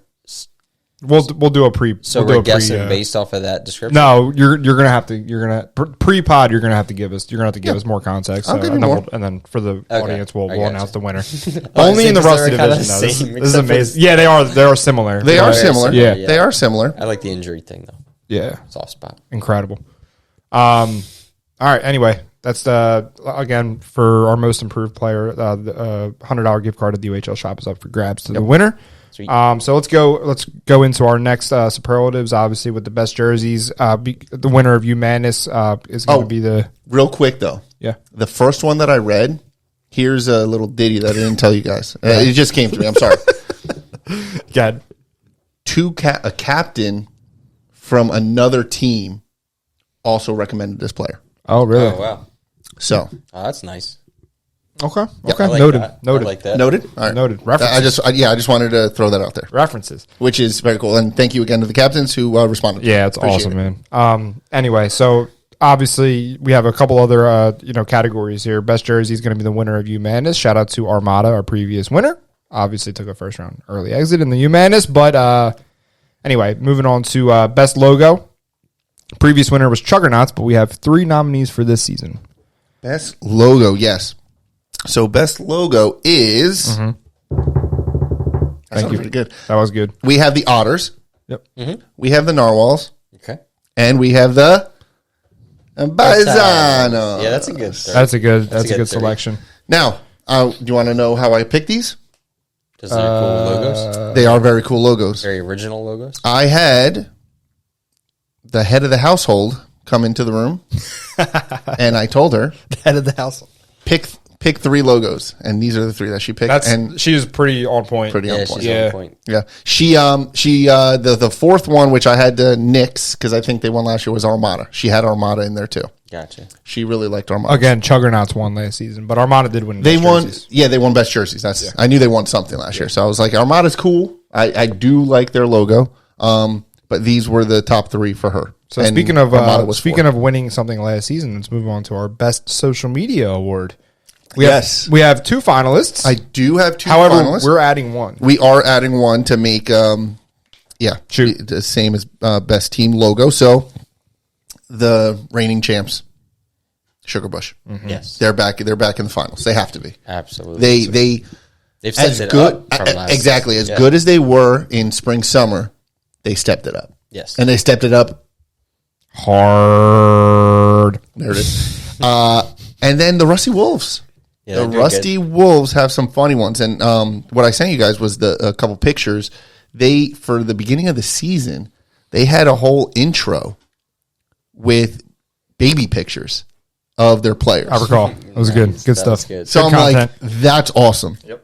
We'll do a pre. So we'll do we're a guessing based off of that description. No, you're gonna have to pre-pod. You're gonna have to give us more context. I'll give you more. And then for the audience, we'll announce the winner. Oh, Only in the because Rusty they're division. kinda Though. This same, is except for- amazing. Yeah, they are similar. They are similar. Yeah. They are similar. I like the injury thing though. Yeah, Soft spot. incredible. All right. Anyway, that's again for our most improved player. The $100 gift card at the UHL shop is up for grabs to the winner. Sweet. So let's go into our next superlatives. Obviously, with the best jerseys, the winner of UManus is going to be the Real quick though, the first one that I read. Here's a little ditty that I didn't tell you guys. It just came to me. I'm sorry. God. A captain from another team also recommended this player. Oh, really? Oh wow. So That's nice. Okay. I Okay. like Noted. that. Noted. I like that. noted. All right. Noted. References. I just wanted to throw that out there, References. which is very cool. And thank you again to the captains who responded. Yeah, it's Appreciate awesome, it. man. Anyway, so obviously we have a couple other categories here. Best jersey is going to be the winner of UManus. Shout out to Armada, our previous winner. Obviously took a first round early exit in the UManus, but anyway, moving on to best logo. Previous winner was Chuggernauts, but we have 3 nominees for this season. Best logo, yes. So best logo is. Thank you. Pretty good. That was good. We have the Otters. Yep. We have the Narwhals, Okay. and we have the Baizano. Yeah, that's a good start. That's a good three. selection. Now, do you want to know how I picked these? Because they're cool logos. They are very cool logos. Very original logos. I had the head of the household come into the room, and I told her, Head of the house. pick picked 3 logos, and these are the 3 that she picked. And she was pretty on point. Pretty on point. She's on point. Yeah, the 4th one, which I had to nix because I think they won last year, was Armada. She had Armada in there too. Gotcha. She really liked Armada. Again, Chuggernauts won last season, but Armada did win. They best won. jerseys. Yeah, they won best jerseys. I knew they won something last year, so I was like, Armada's cool. I do like their logo. But these were the top 3 for her. So And speaking of Armada was 4. winning something last season, let's move on to our best social media award. Yes. We have 2 finalists. I do have 2 However, finalists. we're adding 1. We are adding 1 to make, Shoot. the same as best team logo. So the reigning champs, Sugar Bush. Yes. They're back in the finals. They have to be. Absolutely. They've They've stepped as it good up from last exactly season. as good as they were in spring summer. They stepped it up. Yes. And they stepped it up Hard. There it is. And then the Rusty Wolves. Yeah, The they're doing Rusty Wolves have some funny ones. And what I sent you guys was a couple pictures. They, for the beginning of the season, they had a whole intro with baby pictures of their players. I recall. That was good. Good That stuff. was good. So Good I'm content. like, that's awesome. Yep.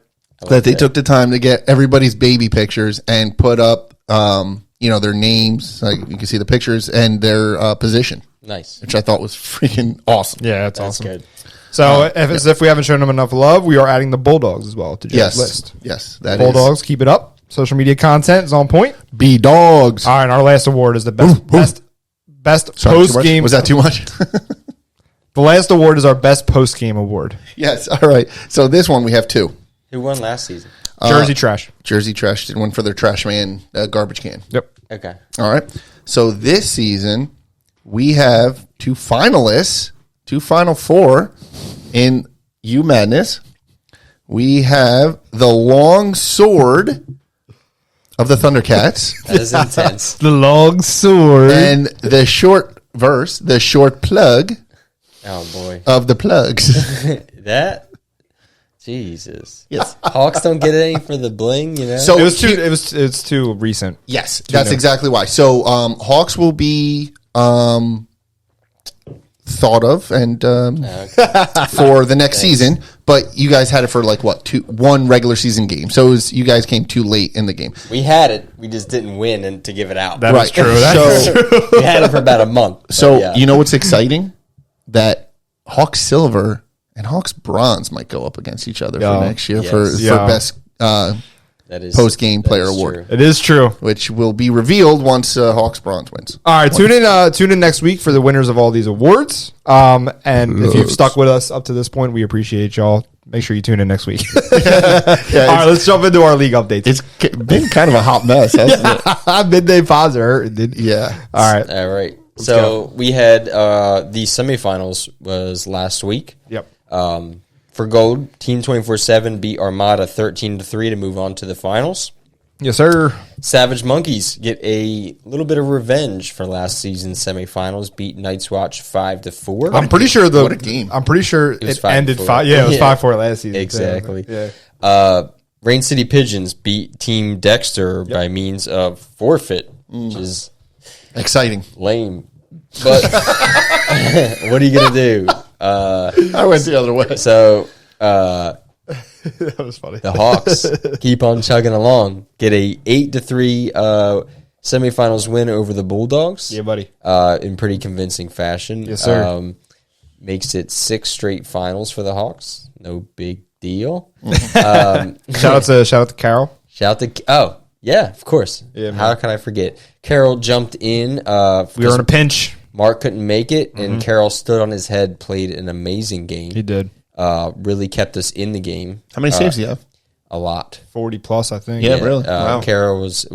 That they took the time to get everybody's baby pictures and put up, their names. Like you can see the pictures and their position, Nice. which I thought was freaking awesome. Yeah, that's That's awesome. good. So as if we haven't shown them enough love, we are adding the Bulldogs as well to Jared's list. Yes, that Bulldogs, keep it up. Social media content is on point. is B Dogs. All right, and our last award is the best post game. Was that too much? The last award is our best post game award. Yes. All right. So this one we have 2. Who won last season? Jersey Trash. Jersey Trash did one for their trash man garbage can. Yep. Okay. All right. So this season we have 2 finalists, 2 Final Four in U Madness. We have the long sword of the Thundercats That is intense. The long sword. and the short verse, the short plug Oh, boy. of the plugs. That? Jesus. Yes. Hawks don't get any for the bling, you know? So It's too recent. yes, that's exactly why. So Hawks will be thought of and for the next season, but you guys had it for like what, 1 regular season game. So you guys came too late in the game. we had it. We just didn't win and to give it out. That is true. That's So we had it for about a month. but So yeah. you know what's exciting? That Hawks Silver and Hawks Bronze might go up against each other for next year for Yeah. best that is post-game that player is award. true. It is true. which will be revealed once Hawks Bronze wins. All right, tune in next week for the winners of all these awards. And if you've stuck with us up to this point, we appreciate y'all. Make sure you tune in next week. All right, let's jump into our league updates. It's been kind of a hot mess, hasn't it? Midday pause are hurting. Yeah. All right. All right. So we had the semifinals was last week. Yep. For gold, Team 24/7 beat Armada 13-3 to move on to the finals. Yes, sir. Savage Monkeys get a little bit of revenge for last season's semifinals, beat Night's Watch 5-4. I'm pretty sure What a game. I'm pretty sure was it ended 5-4. 5. Yeah, it was Yeah. 5-4 last season. Exactly. Yeah. Rain City Pigeons beat Team Dexter by means of forfeit, which is Exciting. lame. But what are you going to do? I went the other way. So That was funny. the Hawks keep on chugging along, get a 8-3 semifinals win over the Bulldogs. Yeah, buddy. In pretty convincing fashion. Yes, sir. Makes it 6 straight finals for the Hawks. No big deal. Shout out to Carol. Shout out to yeah, of course. Yeah, man. How can I forget? Carol jumped in. We were in a pinch. Mark couldn't make it, and Carol stood on his head, played an amazing game. He did. Really kept us in the game. How many saves do you have? A lot. 40 plus, I think. Yeah, really? Wow. Carol was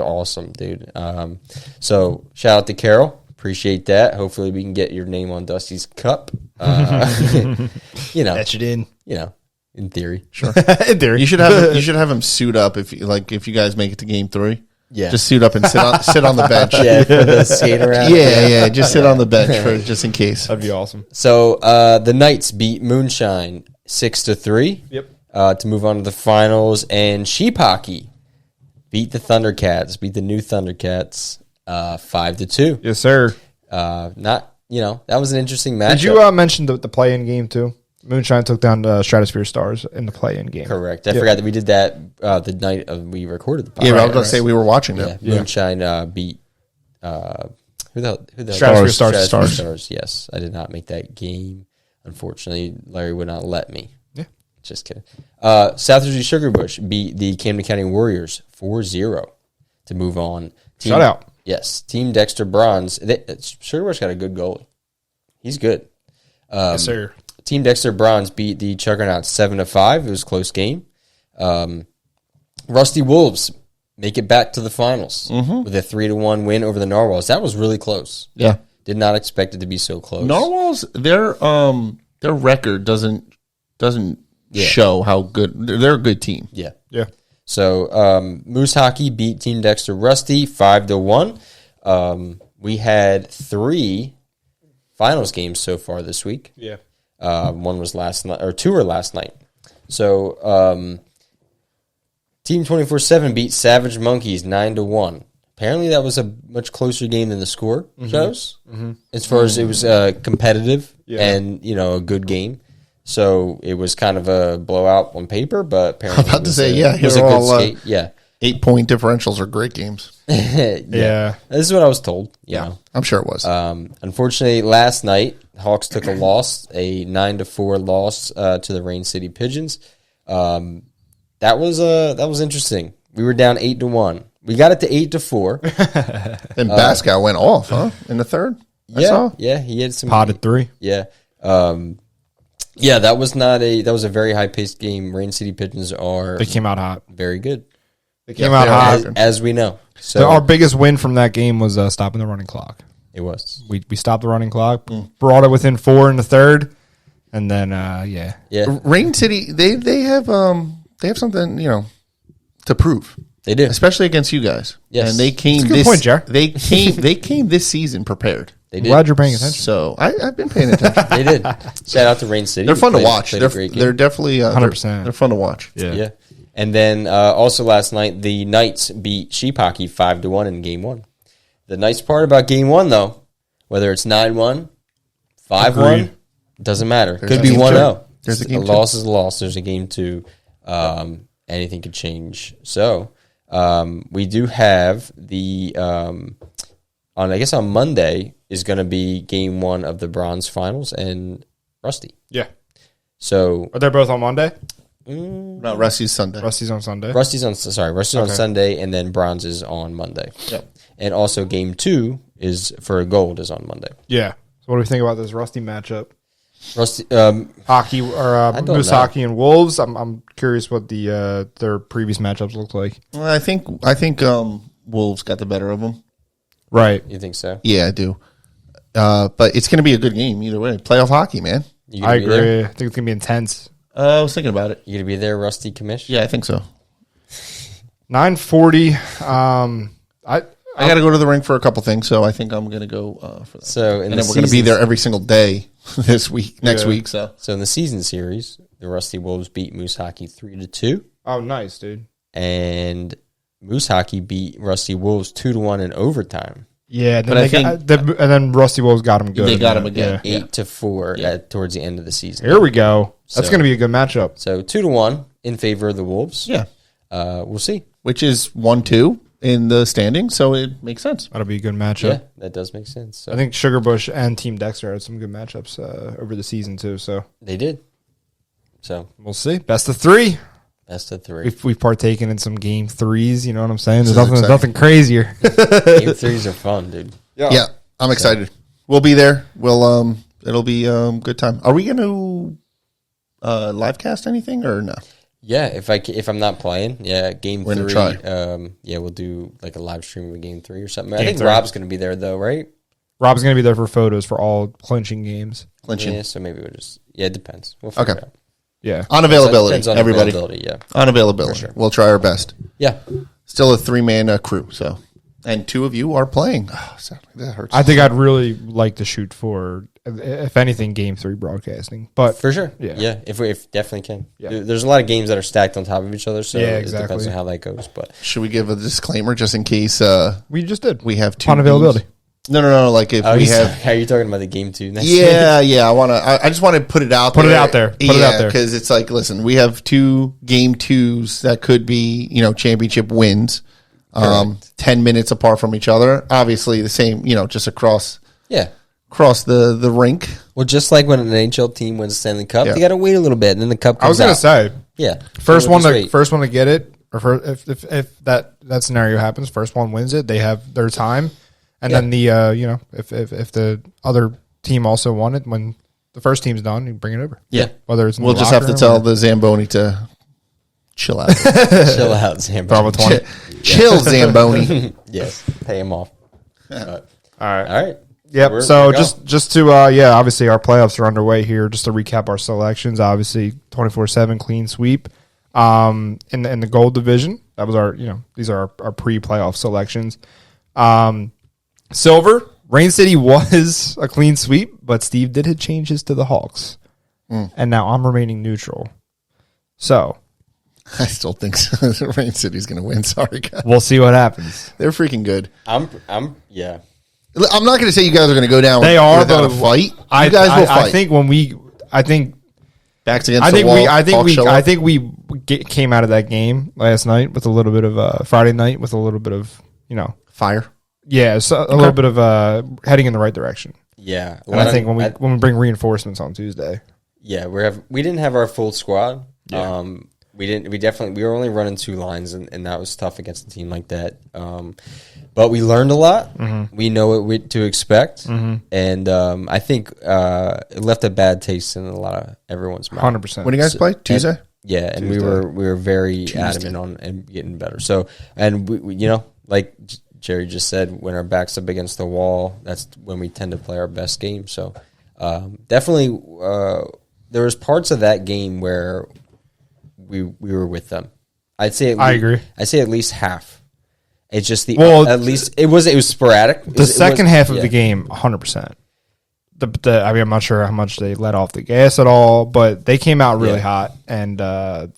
awesome, dude. So shout out to Carol. Appreciate that. Hopefully we can get your name on Dusty's cup. Etch it in. In theory. Sure. In theory. You should have him suit up if you guys make it to game 3. Yeah. Just suit up and sit on the bench. Yeah, for the skate around. Yeah. Just sit on the bench for just in case. That'd be awesome. So the Knights beat Moonshine 6-3. Yep. To move on to the finals, and Sheep Hockey beat the Thundercats, beat the new Thundercats 5-2. Yes, sir. That was an interesting match. Did you mention the play-in game too? Moonshine took down the Stratosphere Stars in the play-in game. Correct. I forgot that we did that the night we recorded the podcast. Yeah, I was going to say we were watching them. Yeah. Moonshine beat who the Stratosphere Stars. Yes, I did not make that game. Unfortunately, Larry would not let me. Yeah. Just kidding. South Jersey Sugarbush beat the Camden County Warriors 4-0 to move on. Shout out. Yes. Team Dexter Bronze. Sugarbush got a good goalie. He's good. Yes, sir. Team Dexter Bronze beat the Chuggernauts 7-5. It was a close game. Rusty Wolves make it back to the finals with a 3-1 win over the Narwhals. That was really close. Yeah. Did not expect it to be so close. Narwhals, their record doesn't show how good they're a good team. Yeah. Yeah. So Moose Hockey beat Team Dexter Rusty 5-1. We had 3 finals games so far this week. Yeah. One was last night, or 2 were last night. So Team 24/7 beat Savage Monkeys 9-1. Apparently, that was a much closer game than the score shows. As far as it was competitive and a good game. So it was kind of a blowout on paper, but apparently I'm about to say, it was a good skate. Yeah. 8-point differentials are great games. Yeah. This is what I was told. Yeah, I'm sure it was. Unfortunately, last night, Hawks took a loss, a 9-4 loss to the Rain City Pigeons. That was interesting. We were down 8-1. We got it to 8-4. And Bascow went off, huh? In the third? Yeah, he had some Potted 3. Yeah. That was a very high paced game. Rain City Pigeons are They came out hot. very good. They came out hot. As we know. So So our biggest win from that game was stopping the running clock. it was. We stopped the running clock, brought it within 4 in the third, and then Yeah. Rain City, they have something, to prove. They do. Especially against you guys. Yes. And they came That's a good point, Jer. they came this season prepared. They I'm did. glad you're paying attention. So I've been paying attention. They did. Shout out to Rain City. They're fun to Played- watch. played a great game. They're definitely 100%. They're fun to watch. Yeah. And then also last night, the Knights beat Sheep Hockey 5-1 in Game 1. The nice part about Game 1, though, whether it's 9-1, 5-1, doesn't matter. There's Could a be game 1-0. two. There's a game A two. loss is a loss. There's a Game 2. Anything could change. So we do have the on Monday is going to be Game 1 of the Bronze Finals and Rusty. Yeah. So Are they both on Monday? No, Rusty's Sunday. Rusty's on Sunday. Rusty's on Sunday, and then Bronze is on Monday. Yep. And also Game 2 is for Gold is on Monday. Yeah. So what do we think about this Rusty matchup? Rusty, Hockey or don't Moose know. Hockey and Wolves. I'm curious what their previous matchups looked like. Well, I think Wolves got the better of them. Right. you think so? Yeah, I do. But it's going to be a good game either way. Playoff hockey, man. You gonna I be there? agree. I think it's gonna be intense. I was thinking about it. You gonna be there, Rusty Commish? Yeah, I think so. 9:40. I got to go to the rink for a couple things, so I think I'm going to go for that. So in And the then we're going to be season- there every single day next week. So So in the season series, the Rusty Wolves beat Moose Hockey 3-2, Oh, nice, dude. and Moose Hockey beat Rusty Wolves 2-1 in overtime, Yeah, then But I and then Rusty Wolves got him good. They got him again. Yeah. 8-4 towards the end of the season. Here we go. That's So- going to be a good matchup. So 2-1 in favor of the Wolves. yeah, We'll see. which is 1-2 in the standings, so it makes sense. That'll be a good matchup. Yeah, that does make sense. So I think Sugarbush and Team Dexter had some good matchups over the season too. So they did. So we'll see. Best of 3. best of 3. We've partaken in some game 3s. You know what I'm saying? There's This is nothing crazier. Game 3s are fun, dude. Yeah, I'm excited. We'll be there. We'll it'll be good time. Are we going to live cast anything or no? Yeah, if I'm not playing, Game We're 3. gonna try. We'll do like a live stream of Game 3 or something. I Game think 3. Rob's going to be there though, right? Rob's going to be there for photos for all clinching games. Clinching. Yeah, so maybe we'll just it depends. We'll figure Okay. it out. Yeah. On So it availability, depends on everybody. availability, yeah. On availability. For sure. We'll try our best. Yeah. Still a 3-man crew, so. And 2 of you are playing. Oh, that hurts. I think I'd really like to shoot for, if anything, Game 3 broadcasting. But For sure. Yeah. Yeah. If definitely can. Yeah. There's a lot of games that are stacked on top of each other, so Yeah, it depends exactly. on how that goes. But Should we give a disclaimer just in case we just did. we have 2 on availability. games? No. Like if we have. How are you talking about the game 2 next Yeah, week? yeah. I just want to put it out. Put there. it out there. Put it out there. Because it's like, listen, we have 2 game 2s that could be, championship wins. 10 minutes apart from each other. Obviously, the same. Just across. Yeah. Across the rink. Well, just like when an NHL team wins the Stanley Cup, they got to wait a little bit, and then the cup comes out. I was going to say, yeah, first one to get it, or if that scenario happens, first one wins it, they have their time, and then the if the other team also won it, when the first team's done, you bring it over. Yeah, whether it's we'll just have to tell the Zamboni to chill out. Chill out, Zamboni. 20. Chill, Zamboni. Yes, pay him off. All right. Yep. So just to obviously our playoffs are underway here. Just to recap our selections, obviously 24/7 clean sweep. In the gold division, that was our these are our pre-playoff selections. Silver, Rain City was a clean sweep, but Steve did hit changes to the Hawks, and now I'm remaining neutral. So I still think Rain City's going to win. Sorry, guys. We'll see what happens. They're freaking good. Yeah. I'm not going to say you guys are going to go down. They are, without but a fight. I guys will fight. I think backs against the wall. I think we came out of that game last night with a little bit of Friday night with a little bit of fire. Yeah, so a little bit of heading in the right direction. Yeah, and I think when we bring reinforcements on Tuesday. Yeah, we didn't have our full squad. Yeah. We were only running 2 lines, and that was tough against a team like that. But we learned a lot. Mm-hmm. We know what to expect, and I think it left a bad taste in a lot of everyone's mouth. 100%. When do you guys play? Tuesday. And we were very adamant on and getting better. So, and we like Jerry just said, when our back's up against the wall, that's when we tend to play our best game. So, definitely, there was parts of that game where we were with them. I agree. I'd say at least half. It's just at least it was sporadic. The second half of the game, 100%. I'm not sure how much they let off the gas at all, but they came out really hot, and a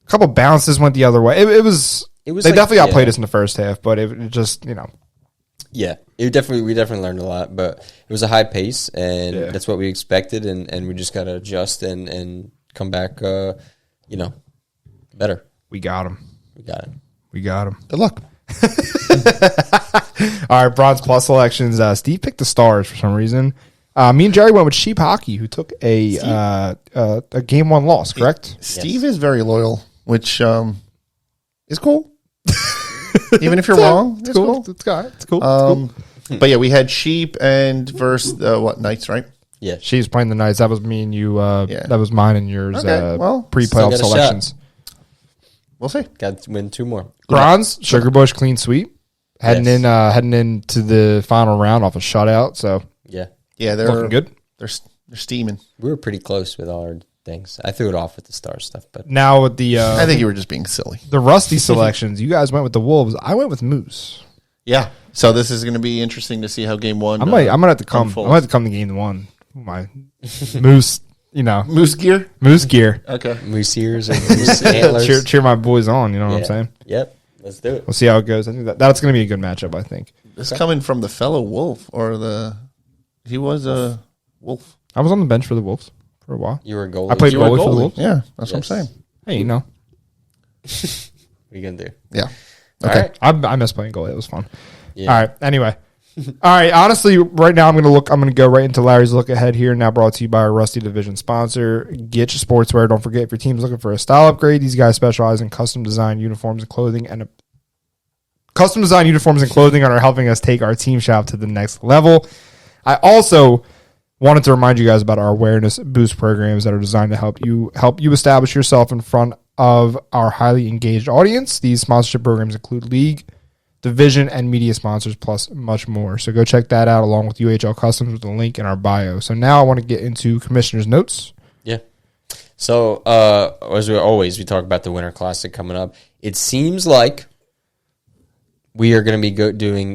couple bounces went the other way. It was they definitely outplayed us in the first half, but it just Yeah, we definitely learned a lot, but it was a high pace, and that's what we expected, and we just got to adjust and come back, better. We got him. We got him. Good luck. All right, Bronze Plus selections. Steve picked the Stars for some reason. Me and Jerry went with Sheep Hockey, who took a game 1 loss, correct? Steve is very loyal, which is cool. Even if you're wrong, it's cool. It's cool. But yeah, we had Sheep and versus Knights, right? Yeah, Sheep's playing the Knights. That was me and you. That was mine and yours. Okay, pre-playoff selections. We'll see. Got to win 2 more. Bronze, Sugar Bush clean sweep. Heading into the final round off a shutout. So yeah, they're looking good. They're steaming. We were pretty close with all our things. I threw it off with the Star stuff, but now with the I think you were just being silly. The Rusty selections, you guys went with the Wolves. I went with Moose. Yeah. So this is going to be interesting to see how game 1. I'm gonna have to come. I'm gonna have to come to game 1. My Moose. Moose gear. Okay. Moose ears and moose antlers. Cheer my boys on. You know what I'm saying? Yep. Let's do it. We'll see how it goes. I think that's going to be a good matchup. I think. This coming from the fellow Wolf he was a Wolf. I was on the bench for the Wolves for a while. You were a goalie. I played goalie for the Wolves. Yeah, that's what I'm saying. Hey, What are you gonna do? Yeah. Okay. All right. I miss playing goalie. It was fun. Yeah. All right. Anyway. All right. Honestly, right now I'm going to go right into Larry's look ahead here. Now brought to you by our Rusty Division sponsor, Get Your Sportswear. Don't forget, if your team's looking for a style upgrade, these guys specialize in custom design uniforms and clothing, and are helping us take our team shop to the next level. I also wanted to remind you guys about our awareness boost programs that are designed to help you establish yourself in front of our highly engaged audience. These sponsorship programs include league, division, and media sponsors, plus much more. So go check that out along with UHL Customs with the link in our bio. So now I want to get into Commissioner's Notes. Yeah. So as we talk about the Winter Classic coming up. It seems like we are going to be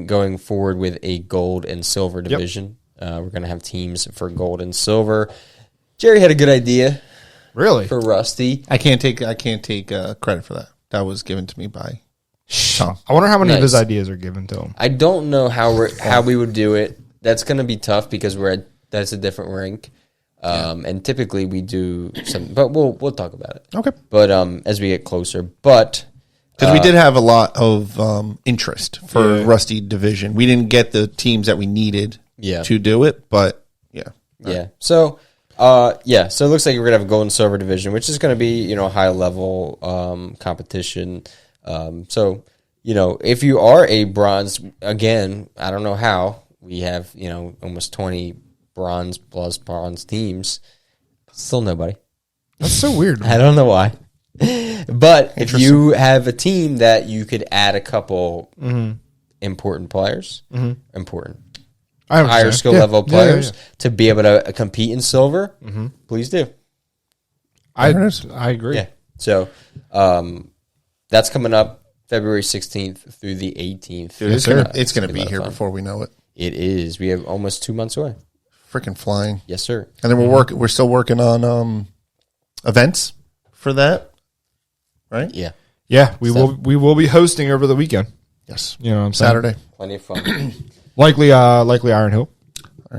going forward with a gold and silver division. Yep. We're going to have teams for gold and silver. Jerry had a good idea. Really? For Rusty. I can't take credit for that. That was given to me by I wonder how many of his Nice. ideas are given to him. I don't know how we would do it. That's going to be tough because that's a different rink. And typically we do some, but we'll talk about it. Okay. But as we get closer, but Because we did have a lot of interest for Rusty Division. We didn't get the teams that we needed to do it, but yeah. yeah. So so it looks like we're gonna have a gold and silver division, which is gonna be high level competition. So if you are a bronze, again, I don't know how we have almost 20 bronze plus bronze teams, still nobody. That's so weird. I don't know why. But if you have a team that you could add a couple important players, important higher skill level players to be able to compete in silver, please do. I agree. Yeah. So that's coming up February 16th through the 18th. Dude, it's gonna be here before we know it. It is. We have almost 2 months away. Freaking flying. Yes, sir. And then we're still working on events for that. Right? Yeah. Yeah, we will be hosting over the weekend. Yes. You know what I'm saying? Saturday. Plenty of fun. Likely Iron Hill.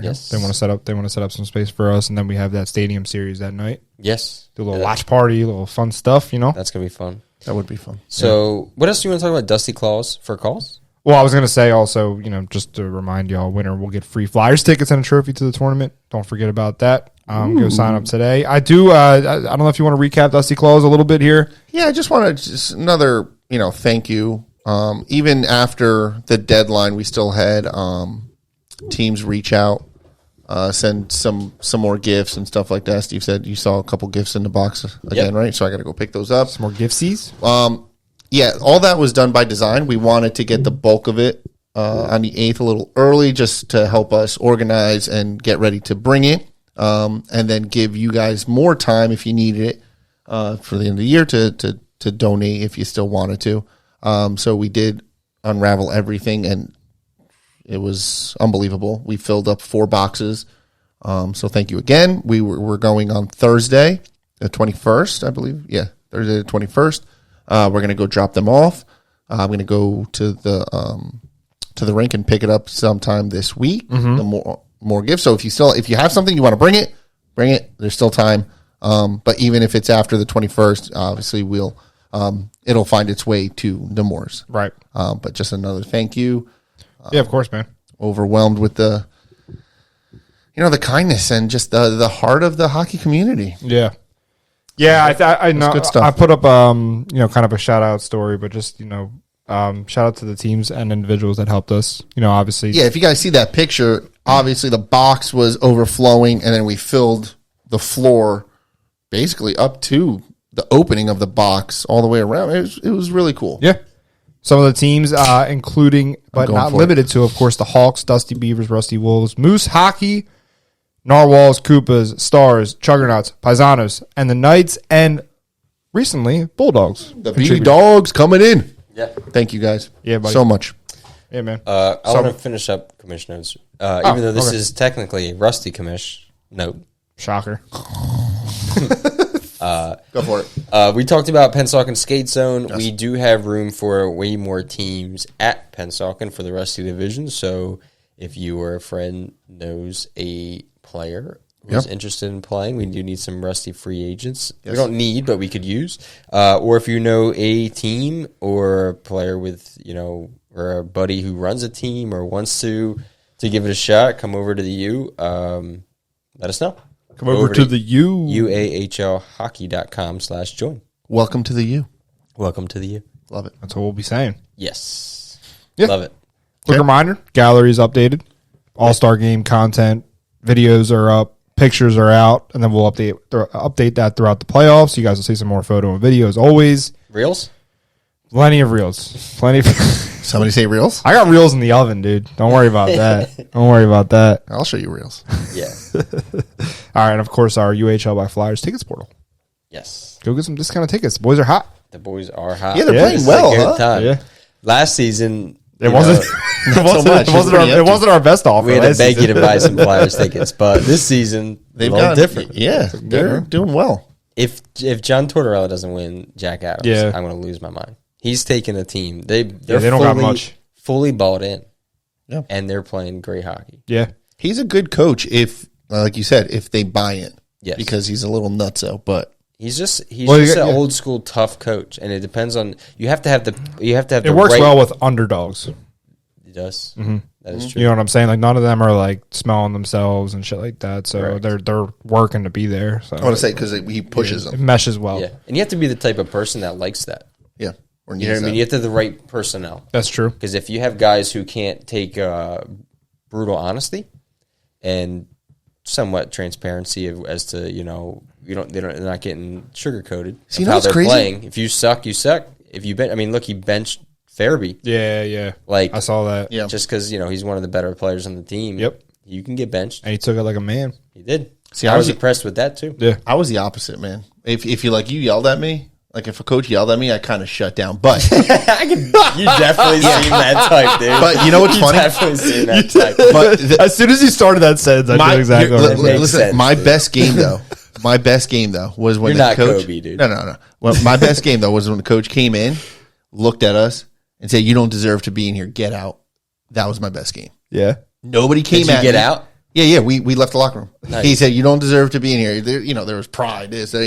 Yes. They want to set up some space for us, and then we have that stadium series that night. Yes. Do a little watch party, a little fun stuff, That's going to be fun. That would be fun. So what else do you want to talk about? Dusty Claws for calls? Well, I was going to say also, just to remind y'all, winner will get free Flyers tickets and a trophy to the tournament. Don't forget about that. Go sign up today. I do. I don't know if you want to recap Dusty Claws a little bit here. Yeah, I just want to another, thank you. Even after the deadline, we still had teams reach out, send some more gifts and stuff like that. Steve said you saw a couple gifts in the box again, right? So I got to go pick those up. Some more giftsies. Yeah, all that was done by design. We wanted to get the bulk of it on the 8th a little early just to help us organize and get ready to bring it, and then give you guys more time if you needed it for the end of the year to donate if you still wanted to. So we did unravel everything, and it was unbelievable. We filled up 4 boxes. So thank you again. We're going on Thursday, the 21st, I believe. Yeah, Thursday the 21st. We're going to go drop them off. I'm going to go to the rink and pick it up sometime this week. The more gifts. So if you have something you want to bring it. There's still time. But even if it's after the 21st, obviously it'll find its way to Nemours. Right. But just another thank you. Yeah, of course, man. Overwhelmed with the kindness and just the heart of the hockey community. Yeah. Yeah, I know. good stuff. I put up, kind of a shout out story, but just, shout out to the teams and individuals that helped us. Obviously. Yeah, if you guys see that picture, obviously the box was overflowing, and then we filled the floor basically up to the opening of the box all the way around. It was really cool. Yeah. Some of the teams, including, but not limited to, of course, the Hawks, Dusty Beavers, Rusty Wolves, Moose Hockey, Narwhals, Koopas, Stars, Chuggernauts, Paisanos, and the Knights, and recently, Bulldogs. The BD Dogs coming in. Yeah. Thank you guys. Yeah, buddy. So much. Yeah, man. I want to finish up commission notes. Even though this is technically a Rusty commish note. Shocker. Go for it. We talked about Pennsauken Skate Zone. Yes. We do have room for way more teams at Pennsauken for the Rusty division. So if you or a friend knows a player who's interested in playing, we do need some Rusty free agents. Yes. We don't need, but we could use. Or if you know a team or a player with, or a buddy who runs a team or wants to give it a shot, come over to the U. Let us know. Come over to the U. UAHLhockey.com/join. Welcome to the U. Welcome to the U. Love it. That's what we'll be saying. Yes. Yeah. Love it. Quick reminder, gallery's updated. All-Star game content. Videos are up. Pictures are out. And then we'll update that throughout the playoffs. You guys will see some more photo and videos always. Reels? Plenty of reels. Plenty of... Somebody say reels? I got reels in the oven, dude. Don't worry about that. Don't worry about that. I'll show you reels. Yeah. All right, and of course, our UHL by Flyers tickets portal. Yes. Go get some discounted tickets. The boys are hot. The boys are hot. Yeah, they're playing well, good huh? time. Yeah. Last season... It wasn't our best offer. We had to beg you to buy some Flyers tickets, but this season They've a little different. Yeah, they're doing well. If John Tortorella doesn't win Jack Adams, I'm going to lose my mind. He's taking a team. They don't got much. Fully bought in. Yeah. And they're playing great hockey. Yeah. He's a good coach if, like you said, if they buy in. Yes. Because he's a little nutso, but He's just an old school tough coach, and it depends on you have to have the It works well with underdogs. It does. That is true. You know what I'm saying? Like none of them are like smelling themselves and shit like that. So Correct. they're working to be there. So I want to say because he pushes it them. meshes well. Yeah, and you have to be the type of person that likes that. Yeah. Or You know what I mean? You have to have the right personnel. That's true. Because if you have guys who can't take brutal honesty and somewhat transparency as to they're not getting sugar coated. See, you know what's crazy? Playing. If you suck, you suck. If you look, he benched Farabee. Yeah. Like I saw that. Yeah. just because he's one of the better players on the team. Yep. You can get benched. And he took it like a man. He did. See, I was impressed with that too. Yeah. I was the opposite, man. If you yelled at me, like if a coach yelled at me, I kind of shut down. But You definitely seem that type, dude. But you know what's funny? Definitely seem that type. but As soon as he started that sentence, I knew exactly what it was. listen, sense, my dude. best game though. My best game though was when You're the not coach. Kobe, dude. No. Well, my best game though was when the coach came in, looked at us, and said, "You don't deserve to be in here. Get out." That was my best game. Yeah. Nobody came Did you at get me. out? Yeah. We left the locker room. Nice. He said, "You don't deserve to be in here." There was pride. He's like,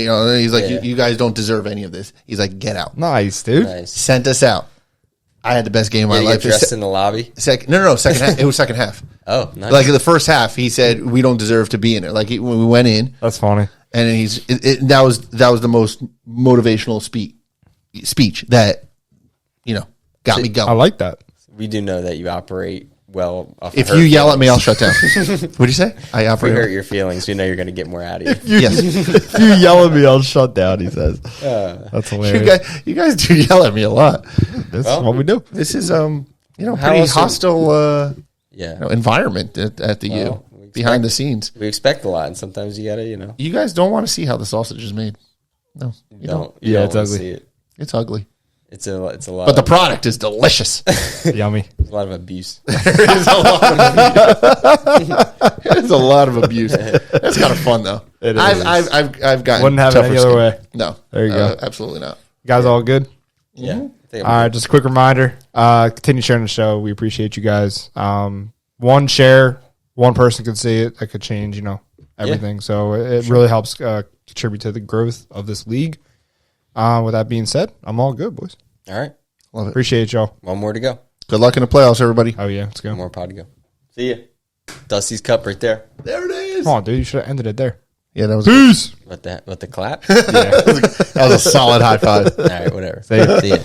Yeah. you guys don't deserve any of this." He's like, "Get out." Nice, dude. Nice. Sent us out. I had the best game of my You life. get dressed in the lobby. No, second half. It was second half. Oh, nice. Like in the first half, he said, "We don't deserve to be in there." Like when we went in, That's funny. and that was the most motivational speech that got me going. I like that. We do know that you operate well. Off If of you hurt yell at me, I'll feelings. shut down. What'd you say? I If we operate. hurt your feelings, you know you're going to get more out of you. Yes, If you yell at me, I'll shut down, he says. That's hilarious. you guys do yell at me a lot. That's Well, what we do. This is How pretty else hostile Yeah. environment at the Well, U we expect- behind the scenes. We expect a lot, and sometimes you got to, You guys don't want to see how the sausage is made. No, you don't. you Yeah, don't it's wanna ugly. see it. It's ugly, It's a lot. but the product is delicious. Yummy. There's a lot of abuse. There's a lot of abuse. That's kind of fun though. It is. I've gotten Wouldn't have it tougher any other skin. way. No, There you go. Absolutely not. You guys all good? Yeah. I think All right, just a quick reminder. Continue sharing the show. We appreciate you guys. One share, one person could see it. That could change, everything. So it really helps contribute to the growth of this league. With that being said, I'm all good, boys. All right. Love it. Appreciate y'all. One more to go. Good luck in the playoffs, everybody. Oh, yeah. Let's go. One more pod to go. See ya. Dusty's cup right there. There it is. Come on, dude. You should have ended it there. Yeah, that was Peace. Let the clap. that was a solid high five. All right, whatever. See ya. See ya.